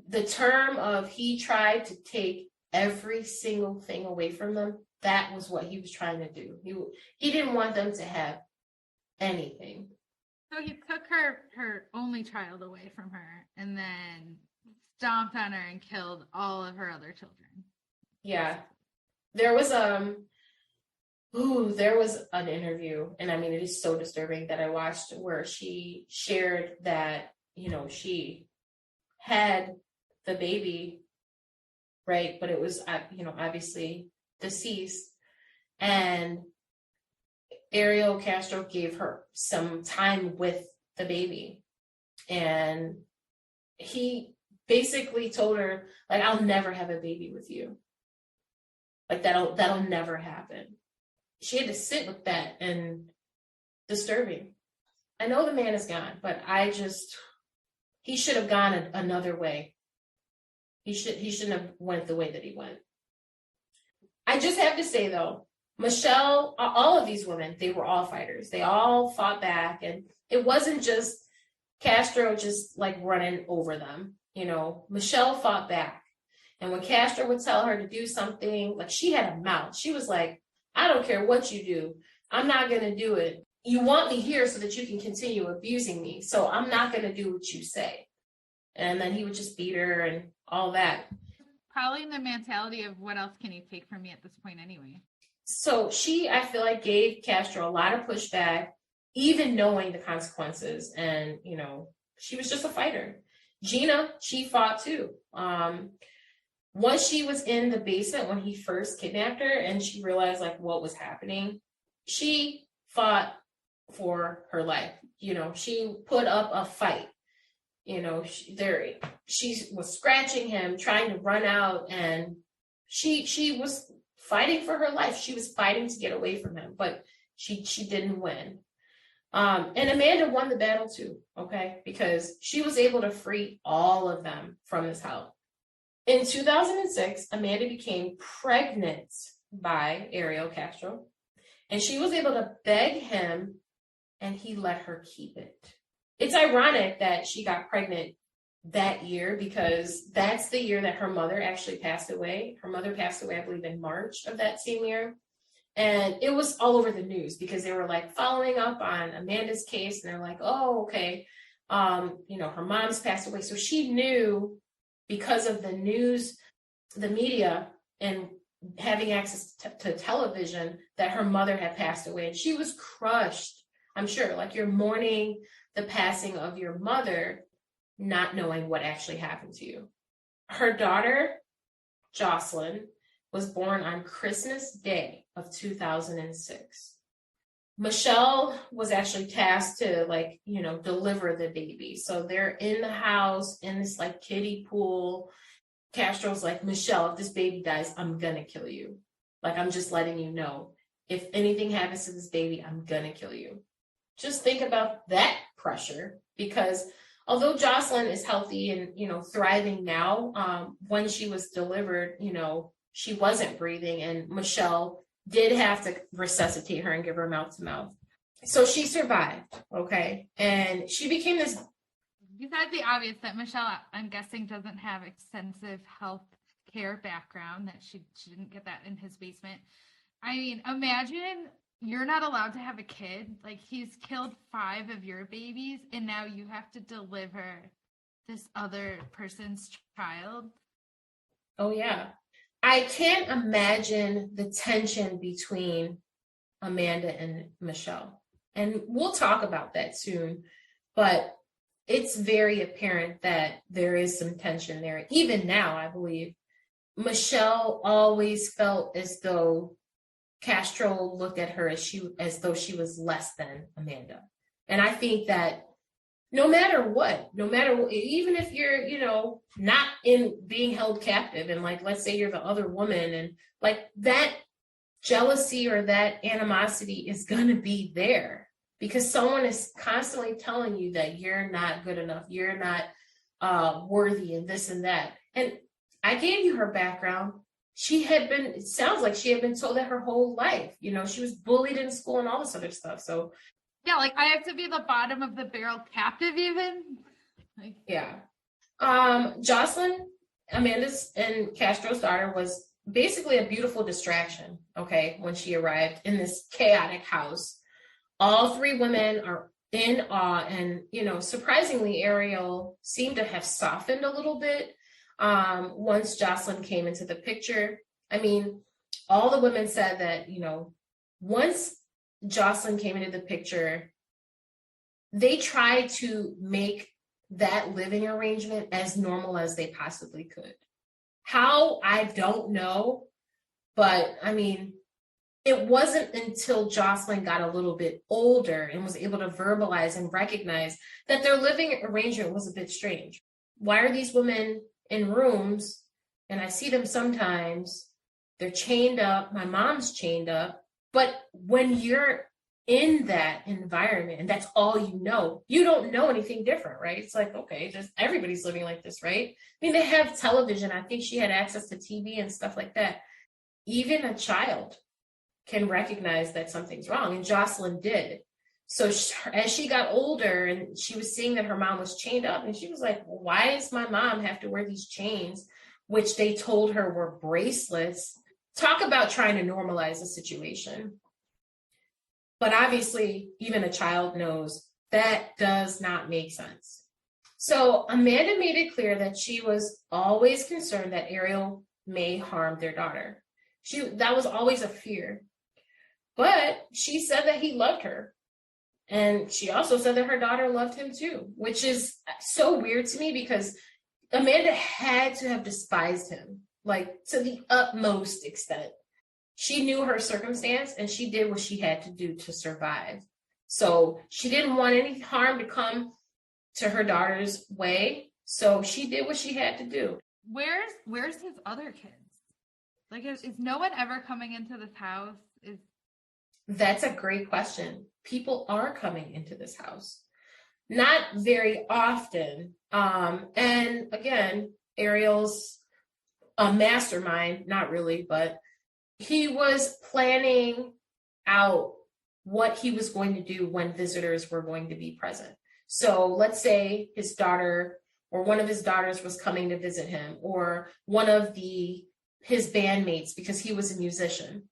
The term of he tried to take every single thing away from them, that was what he was trying to do. He didn't want them to have anything. So he took her only child away from her and then stomped on her and killed all of her other children. Yeah. There was an interview, and I mean, it is so disturbing, that I watched, where she shared that, she had the baby, right? But it was, obviously deceased. And Ariel Castro gave her some time with the baby. And he basically told her, like, I'll never have a baby with you. Like, that'll never happen. She had to sit with that, and disturbing. I know the man is gone, but he should have gone another way. He shouldn't have went the way that he went. I just have to say, though, Michelle, all of these women, they were all fighters. They all fought back, and it wasn't just Castro just like running over them. Michelle fought back. And when Castro would tell her to do something, like, she had a mouth. She was like, I don't care what you do. I'm not going to do it. You want me here so that you can continue abusing me. So I'm not going to do what you say. And then he would just beat her and all that. Probably in the mentality of, what else can you take from me at this point anyway? So she, I feel like, gave Castro a lot of pushback, even knowing the consequences. And, she was just a fighter. Gina, she fought too. Once she was in the basement when he first kidnapped her and she realized like what was happening, she fought for her life. She put up a fight. She was scratching him, trying to run out, and she was fighting for her life. She was fighting to get away from him, but she didn't win. And Amanda won the battle too, okay? Because she was able to free all of them from his house. In 2006, Amanda became pregnant by Ariel Castro, and she was able to beg him, and he let her keep it. It's ironic that she got pregnant that year, because that's the year that her mother actually passed away. Her mother passed away, I believe, in March of that same year. And it was all over the news because they were like following up on Amanda's case, and they're like, oh, okay, her mom's passed away. So she knew, because of the news, the media, and having access to television, that her mother had passed away. And she was crushed. I'm sure, like, you're mourning the passing of your mother, not knowing what actually happened to you. Her daughter, Jocelyn, was born on Christmas Day of 2006. Michelle was actually tasked to deliver the baby. So they're in the house in this like kiddie pool. Castro's like, Michelle, if this baby dies, I'm gonna kill you. Like, I'm just letting you know, if anything happens to this baby, I'm gonna kill you. Just think about that pressure, because although Jocelyn is healthy and, thriving now, when she was delivered, she wasn't breathing, and Michelle did have to resuscitate her and give her mouth to mouth. So she survived, okay? And she became this. Besides the obvious that Michelle, I'm guessing, doesn't have extensive health care background, that she didn't get that in his basement. I mean, imagine you're not allowed to have a kid. Like, he's killed 5 of your babies, and now you have to deliver this other person's child. Oh, yeah. I can't imagine the tension between Amanda and Michelle. And we'll talk about that soon. But it's very apparent that there is some tension there. Even now, I believe, Michelle always felt as though Castro looked at her as though she was less than Amanda. And I think that no matter what, even if you're, not in being held captive, and like, let's say you're the other woman, and like, that jealousy or that animosity is going to be there, because someone is constantly telling you that you're not good enough, you're not worthy, and this and that. And I gave you her background. it sounds like she had been told that her whole life. She was bullied in school and all this other stuff. So yeah, like I have to be the bottom of the barrel captive even. Yeah. Jocelyn, Amanda's and Castro's daughter, was basically a beautiful distraction, okay, when she arrived in this chaotic house. All three women are in awe, and, surprisingly, Ariel seemed to have softened a little bit once Jocelyn came into the picture. I mean, all the women said that, once Jocelyn came into the picture, they tried to make that living arrangement as normal as they possibly could. How, I don't know, but I mean, it wasn't until Jocelyn got a little bit older and was able to verbalize and recognize that their living arrangement was a bit strange. Why are these women in rooms? And I see them sometimes, they're chained up, my mom's chained up, but when you're in that environment and that's all you don't know anything different, right? It's like, okay, just everybody's living like this, right? I mean, they have television. I think she had access to TV and stuff like that. Even a child can recognize that something's wrong, and Jocelyn did. So as she got older and she was seeing that her mom was chained up, and she was like, well, why does my mom have to wear these chains, which they told her were bracelets? Talk about trying to normalize the situation. But obviously, even a child knows that does not make sense. So Amanda made it clear that she was always concerned that Ariel may harm their daughter. That was always a fear. But she said that he loved her. And she also said that her daughter loved him too, which is so weird to me because Amanda had to have despised him, like to the utmost extent. She knew her circumstance and she did what she had to do to survive. So she didn't want any harm to come to her daughter's way. So she did what she had to do. Where's his other kids? Like, is no one ever coming into this house? That's a great question. People are coming into this house. Not very often. And again, Ariel's a mastermind, not really, but he was planning out what he was going to do when visitors were going to be present. So let's say his daughter or one of his daughters was coming to visit him, or one of his bandmates, because he was a musician,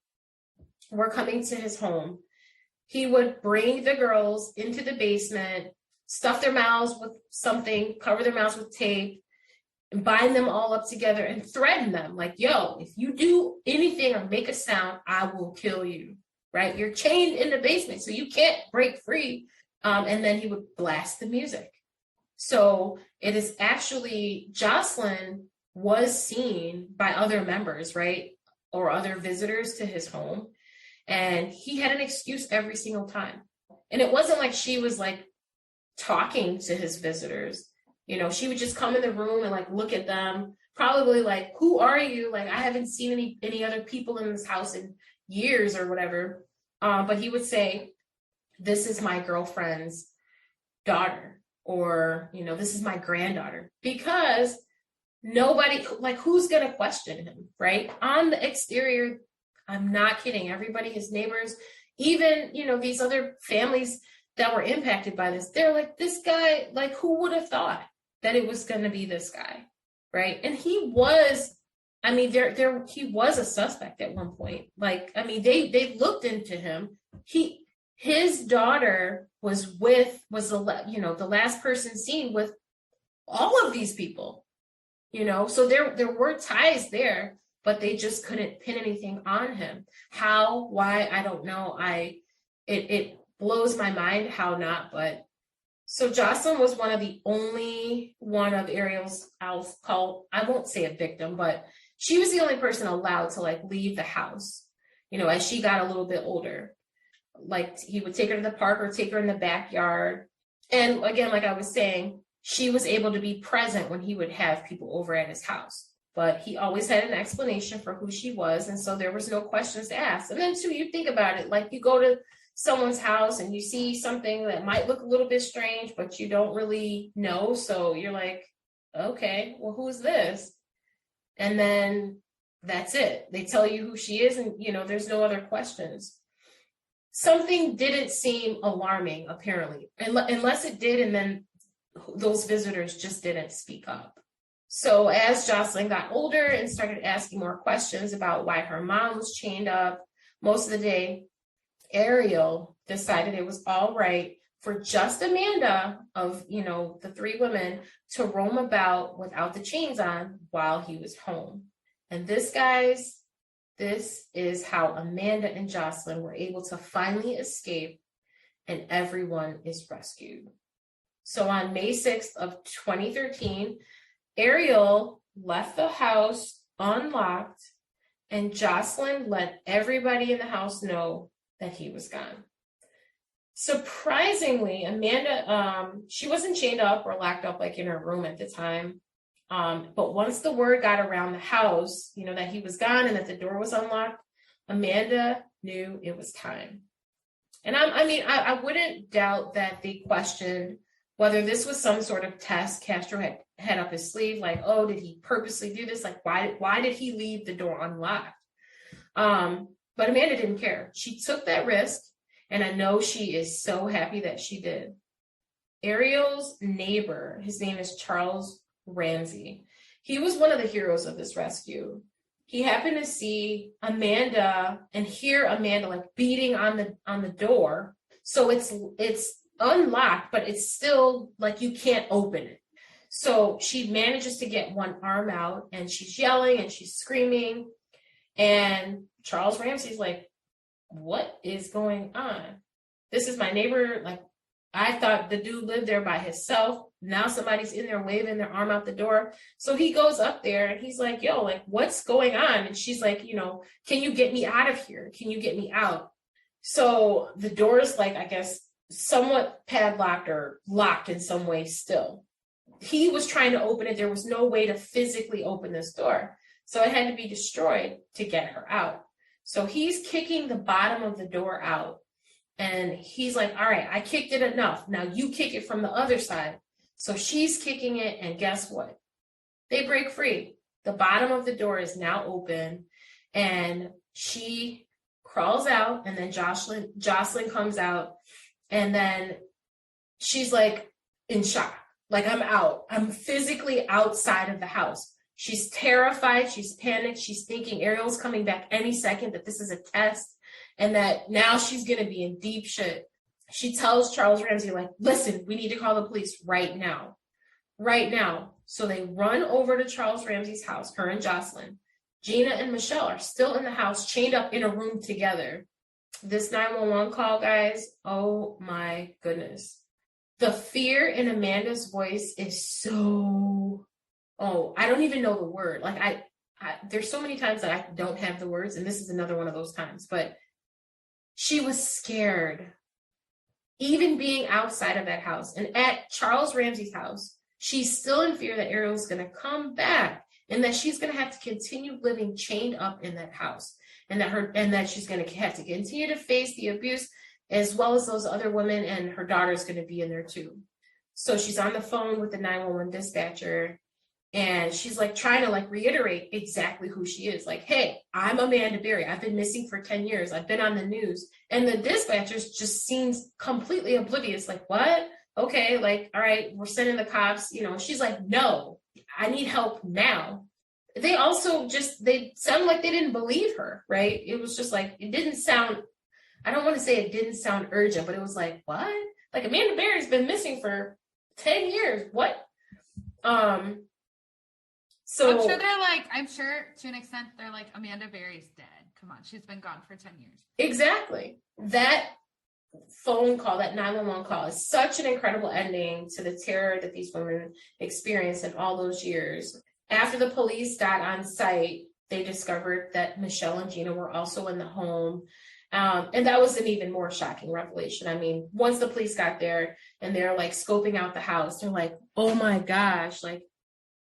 were coming to his home. He would bring the girls into the basement, stuff their mouths with something, cover their mouths with tape, and bind them all up together and threaten them like, yo, if you do anything or make a sound, I will kill you, right? You're chained in the basement, so you can't break free. And then he would blast the music. So it is actually, Jocelyn was seen by other members, right? Or other visitors to his home. And he had an excuse every single time. And it wasn't like she was like talking to his visitors. She would just come in the room and like look at them, probably like, who are you? Like, I haven't seen any other people in this house in years or whatever. But he would say, this is my girlfriend's daughter, or, this is my granddaughter, because nobody, like, who's going to question him, right? On the exterior, I'm not kidding. Everybody, his neighbors, even, these other families that were impacted by this, they're like, this guy, like, who would have thought that it was going to be this guy, right? And he was, I mean, he was a suspect at one point. Like, I mean, they looked into him. His daughter was the last person seen with all of these people, so there were ties there, but they just couldn't pin anything on him. How, why, I don't know. It blows my mind how not, but so Jocelyn was one of Ariel's, I won't say a victim, but she was the only person allowed to like leave the house, as she got a little bit older. Like, he would take her to the park or take her in the backyard. And again, like I was saying, she was able to be present when he would have people over at his house. But he always had an explanation for who she was. And so there was no questions to ask. And then too, you think about it, like you go to someone's house and you see something that might look a little bit strange, but you don't really know. So you're like, okay, well, who's this? And then That's it. They tell you who she is, and there's no other questions. Something didn't seem alarming, apparently, unless it did, and then those visitors just didn't speak up. So as Jocelyn got older and started asking more questions about why her mom was chained up most of the day, Ariel decided it was all right for just Amanda of, the three women to roam about without the chains on while he was home. And this, guys, this is how Amanda and Jocelyn were able to finally escape, and everyone is rescued. So on May 6th of 2013, Ariel left the house unlocked, and Jocelyn let everybody in the house know that he was gone. Surprisingly, Amanda, she wasn't chained up or locked up like in her room at the time. But once the word got around the house, that he was gone and that the door was unlocked, Amanda knew it was time. And I wouldn't doubt that they questioned whether this was some sort of test Castro had up his sleeve, like, oh, did he purposely do this? Like, why did he leave the door unlocked? But Amanda didn't care. She took that risk, and I know she is so happy that she did. Ariel's neighbor, his name is Charles Ramsey. He was one of the heroes of this rescue. He happened to see Amanda and hear Amanda like beating on the door. So it's unlocked, but it's still like you can't open it. So she manages to get one arm out, and she's yelling and she's screaming. And Charles Ramsey's like, what is going on? This is my neighbor. Like, I thought the dude lived there by himself. Now somebody's in there waving their arm out the door. So he goes up there and he's like, yo, like, what's going on? And she's like, can you get me out of here? Can you get me out? So the door is like, I guess, somewhat padlocked or locked in some way still. He was trying to open it. There was no way to physically open this door. So it had to be destroyed to get her out. So he's kicking the bottom of the door out. And he's like, all right, I kicked it enough. Now you kick it from the other side. So she's kicking it, and guess what? They break free. The bottom of the door is now open, and she crawls out, and then Jocelyn comes out, and then she's like in shock. Like, I'm out. I'm physically outside of the house. She's terrified. She's panicked. She's thinking Ariel's coming back any second, that this is a test, and that now she's going to be in deep shit. She tells Charles Ramsey, like, listen, we need to call the police right now. Right now. So they run over to Charles Ramsey's house, her and Jocelyn. Gina and Michelle are still in the house, chained up in a room together. This 911 call, guys, oh my goodness. The fear in Amanda's voice is so, I don't even know the word. Like, I there's so many times that I don't have the words, and this is another one of those times, but she was scared. Even being outside of that house and at Charles Ramsey's house, she's still in fear that Ariel's going to come back, and that she's going to have to continue living chained up in that house, and that she's going to have to continue to face the abuse, as well as those other women, and her daughter's going to be in there too. So she's on the phone with the 911 dispatcher, and she's like trying to like reiterate exactly who she is. Like, hey, I'm Amanda Berry. I've been missing for 10 years. I've been on the news. And the dispatchers just seems completely oblivious. Like, what? Okay, like, all right, we're sending the cops. She's like, no, I need help now. They also they sounded like they didn't believe her, right? It was just like, it didn't sound, I don't want to say it didn't sound urgent, but it was like, what? Like, Amanda Berry's been missing for 10 years. What? So I'm sure to an extent they're like, Amanda Berry's dead. Come on, she's been gone for 10 years. Exactly. That phone call, that 911 call, is such an incredible ending to the terror that these women experienced in all those years. After the police got on site, they discovered that Michelle and Gina were also in the home. And that was an even more shocking revelation. I mean, once the police got there and they're like scoping out the house, they're like, oh my gosh, like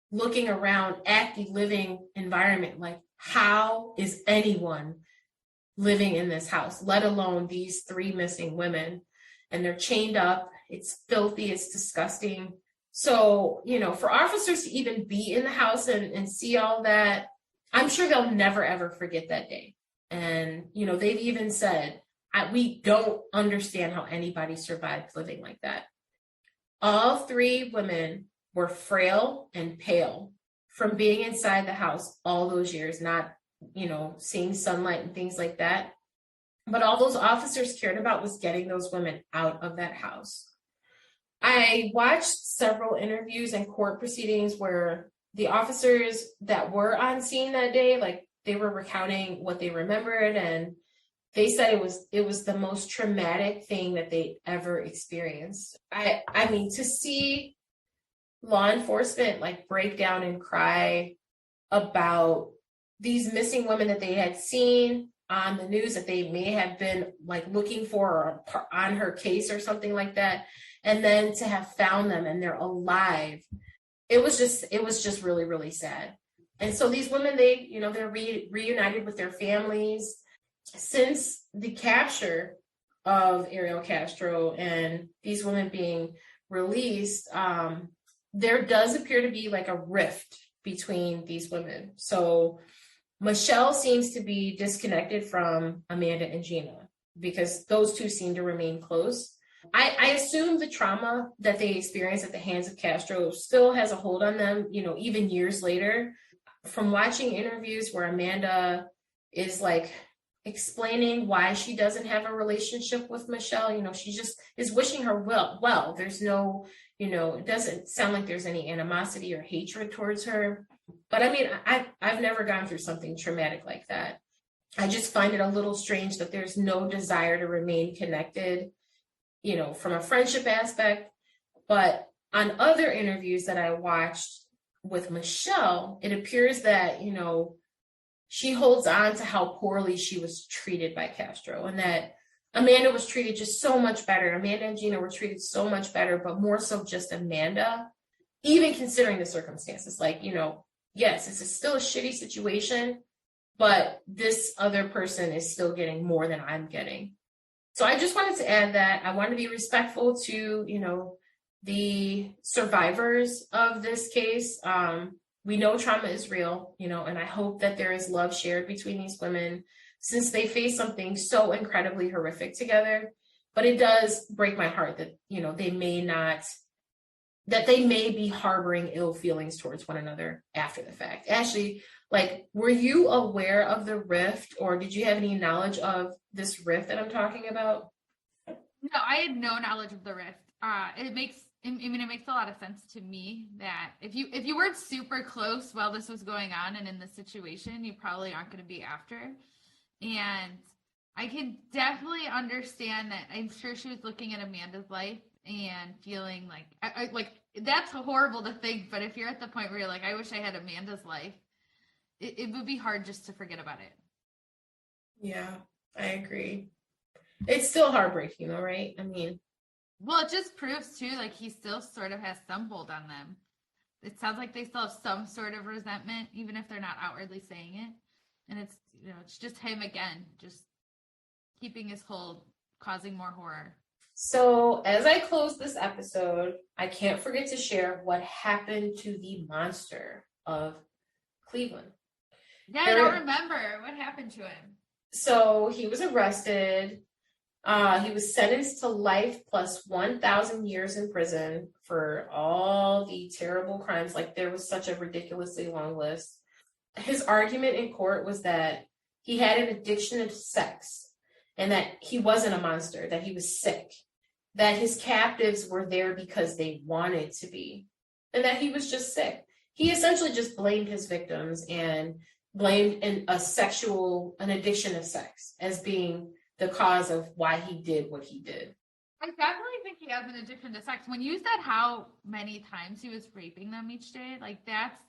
looking around at the living environment, like, how is anyone living in this house, let alone these three missing women? And they're chained up. It's filthy. It's disgusting. So, for officers to even be in the house and see all that, I'm sure they'll never, ever forget that day. And, they've even said, we don't understand how anybody survived living like that. All three women were frail and pale from being inside the house all those years, not, seeing sunlight and things like that. But all those officers cared about was getting those women out of that house. I watched several interviews and court proceedings where the officers that were on scene that day, like, they were recounting what they remembered, and they said it was the most traumatic thing that they ever experienced. I mean, to see law enforcement like break down and cry about these missing women that they had seen on the news, that they may have been like looking for or on her case or something like that, and then to have found them and they're alive, it was just really, really sad. And so these women, they're reunited with their families. Since the capture of Ariel Castro and these women being released, there does appear to be like a rift between these women. So Michelle seems to be disconnected from Amanda and Gina because those two seem to remain close. I assume the trauma that they experienced at the hands of Castro still has a hold on them, even years later. From watching interviews where Amanda is like explaining why she doesn't have a relationship with Michelle, she just is wishing her well. There's no, it doesn't sound like there's any animosity or hatred towards her. But I mean, I've never gone through something traumatic like that. I just find it a little strange that there's no desire to remain connected, from a friendship aspect. But on other interviews that I watched with Michelle, it appears that, she holds on to how poorly she was treated by Castro, and that Amanda was treated just so much better. Amanda and Gina were treated so much better, but more so just Amanda, even considering the circumstances. Like, yes, it's still a shitty situation, but this other person is still getting more than I'm getting. So I just wanted to add that. I want to be respectful to, the survivors of this case. We know trauma is real, and I hope that there is love shared between these women since they face something so incredibly horrific together. But it does break my heart that, they may be harboring ill feelings towards one another after the fact. Ashley, like, were you aware of the rift, or did you have any knowledge of this rift that I'm talking about? No, I had no knowledge of the rift. It makes a lot of sense to me that if you weren't super close while this was going on and in this situation, you probably aren't going to be after. And I can definitely understand that. I'm sure she was looking at Amanda's life and feeling like, like, that's horrible to think. But if you're at the point where you're like, I wish I had Amanda's life, it would be hard just to forget about it. Yeah, I agree. It's still heartbreaking, though, right? I mean, well, it just proves too, like, he still sort of has some hold on them. It sounds like they still have some sort of resentment, even if they're not outwardly saying it. And it's, it's just him again, just keeping his hold, causing more horror. So as I close this episode, I can't forget to share what happened to the monster of Cleveland. Yeah, I don't remember. What happened to him? So he was arrested. He was sentenced to life plus 1,000 years in prison for all the terrible crimes. Like, there was such a ridiculously long list. His argument in court was that he had an addiction to sex and that he wasn't a monster, that he was sick, that his captives were there because they wanted to be, and that he was just sick. He essentially just blamed his victims and blamed an addiction of sex as being the cause of why he did what he did. I definitely think he has an addiction to sex. When you said how many times he was raping them each day, like, that's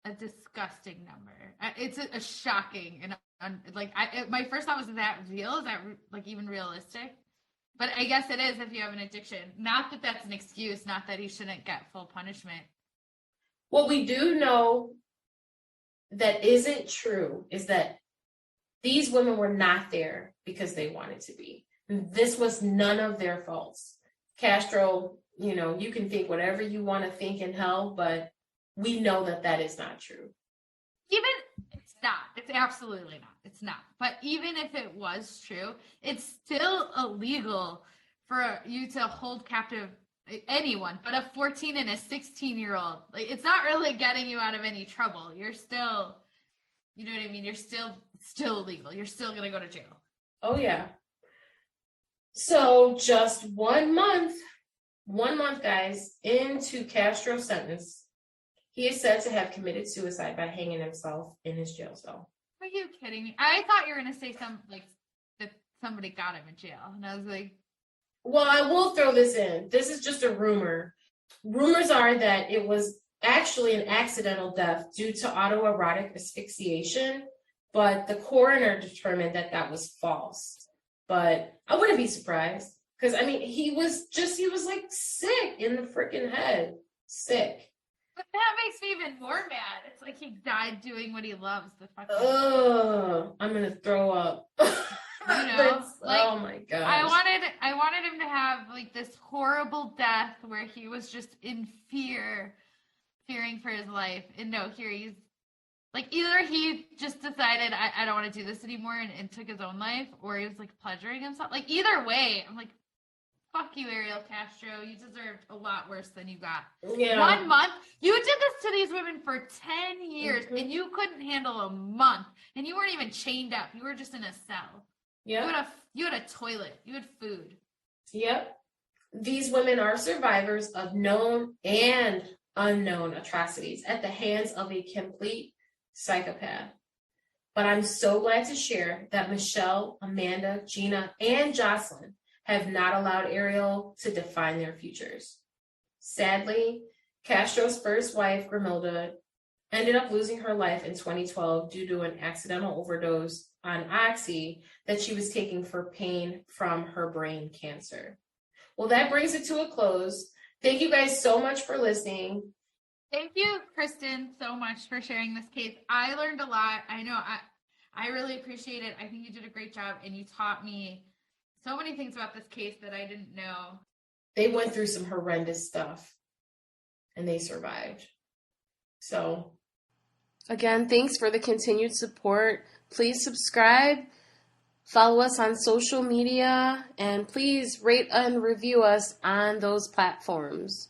a disgusting number. It's a shocking and my first thought was, is that real? Is that like even realistic? But I guess it is if you have an addiction. Not that that's an excuse. Not that he shouldn't get full punishment. What we do know that isn't true is that these women were not there because they wanted to be. This was none of their faults. Castro, you can think whatever you want to think in hell, but we know that that is not true. It's absolutely not. It's not. But even if it was true, it's still illegal for you to hold captive anyone, but a 14 and a 16-year-old. Like, it's not really getting you out of any trouble. You're still, you know what I mean? You're still illegal. You're still going to go to jail. Oh, yeah. So just 1 month, guys, into Castro's sentence, he is said to have committed suicide by hanging himself in his jail cell. Are you kidding me? I thought you were going to say that somebody got him in jail. And I was like, well, I will throw this in. This is just a rumor. Rumors are that it was actually an accidental death due to autoerotic asphyxiation, but the coroner determined that was false. But I wouldn't be surprised because, I mean, he was like sick in the freaking head. Sick. But that makes me even more mad. It's like he died doing what he loves. I'm going to throw up. You know, oh my gosh. I wanted him to have like this horrible death where he was just in fearing for his life. And no, here he's like, either he just decided I don't want to do this anymore and took his own life, or he was like pleasuring himself. Like, either way, I'm like, fuck you, Ariel Castro. You deserved a lot worse than you got. Yeah. 1 month. You did this to these women for 10 years, and you couldn't handle a month. And you weren't even chained up. You were just in a cell. Yeah. You had a toilet. You had food. Yep. These women are survivors of known and unknown atrocities at the hands of a complete psychopath. But I'm so glad to share that Michelle, Amanda, Gina, and Jocelyn have not allowed Ariel to define their futures. Sadly, Castro's first wife, Grimilda, ended up losing her life in 2012 due to an accidental overdose on oxy that she was taking for pain from her brain cancer. Well, that brings it to a close. Thank you guys so much for listening. Thank you, Kristin, so much for sharing this case. I learned a lot. I know I really appreciate it. I think you did a great job, and you taught me so many things about this case that I didn't know. They went through some horrendous stuff, and they survived. So, again, thanks for the continued support. Please subscribe, follow us on social media, and please rate and review us on those platforms.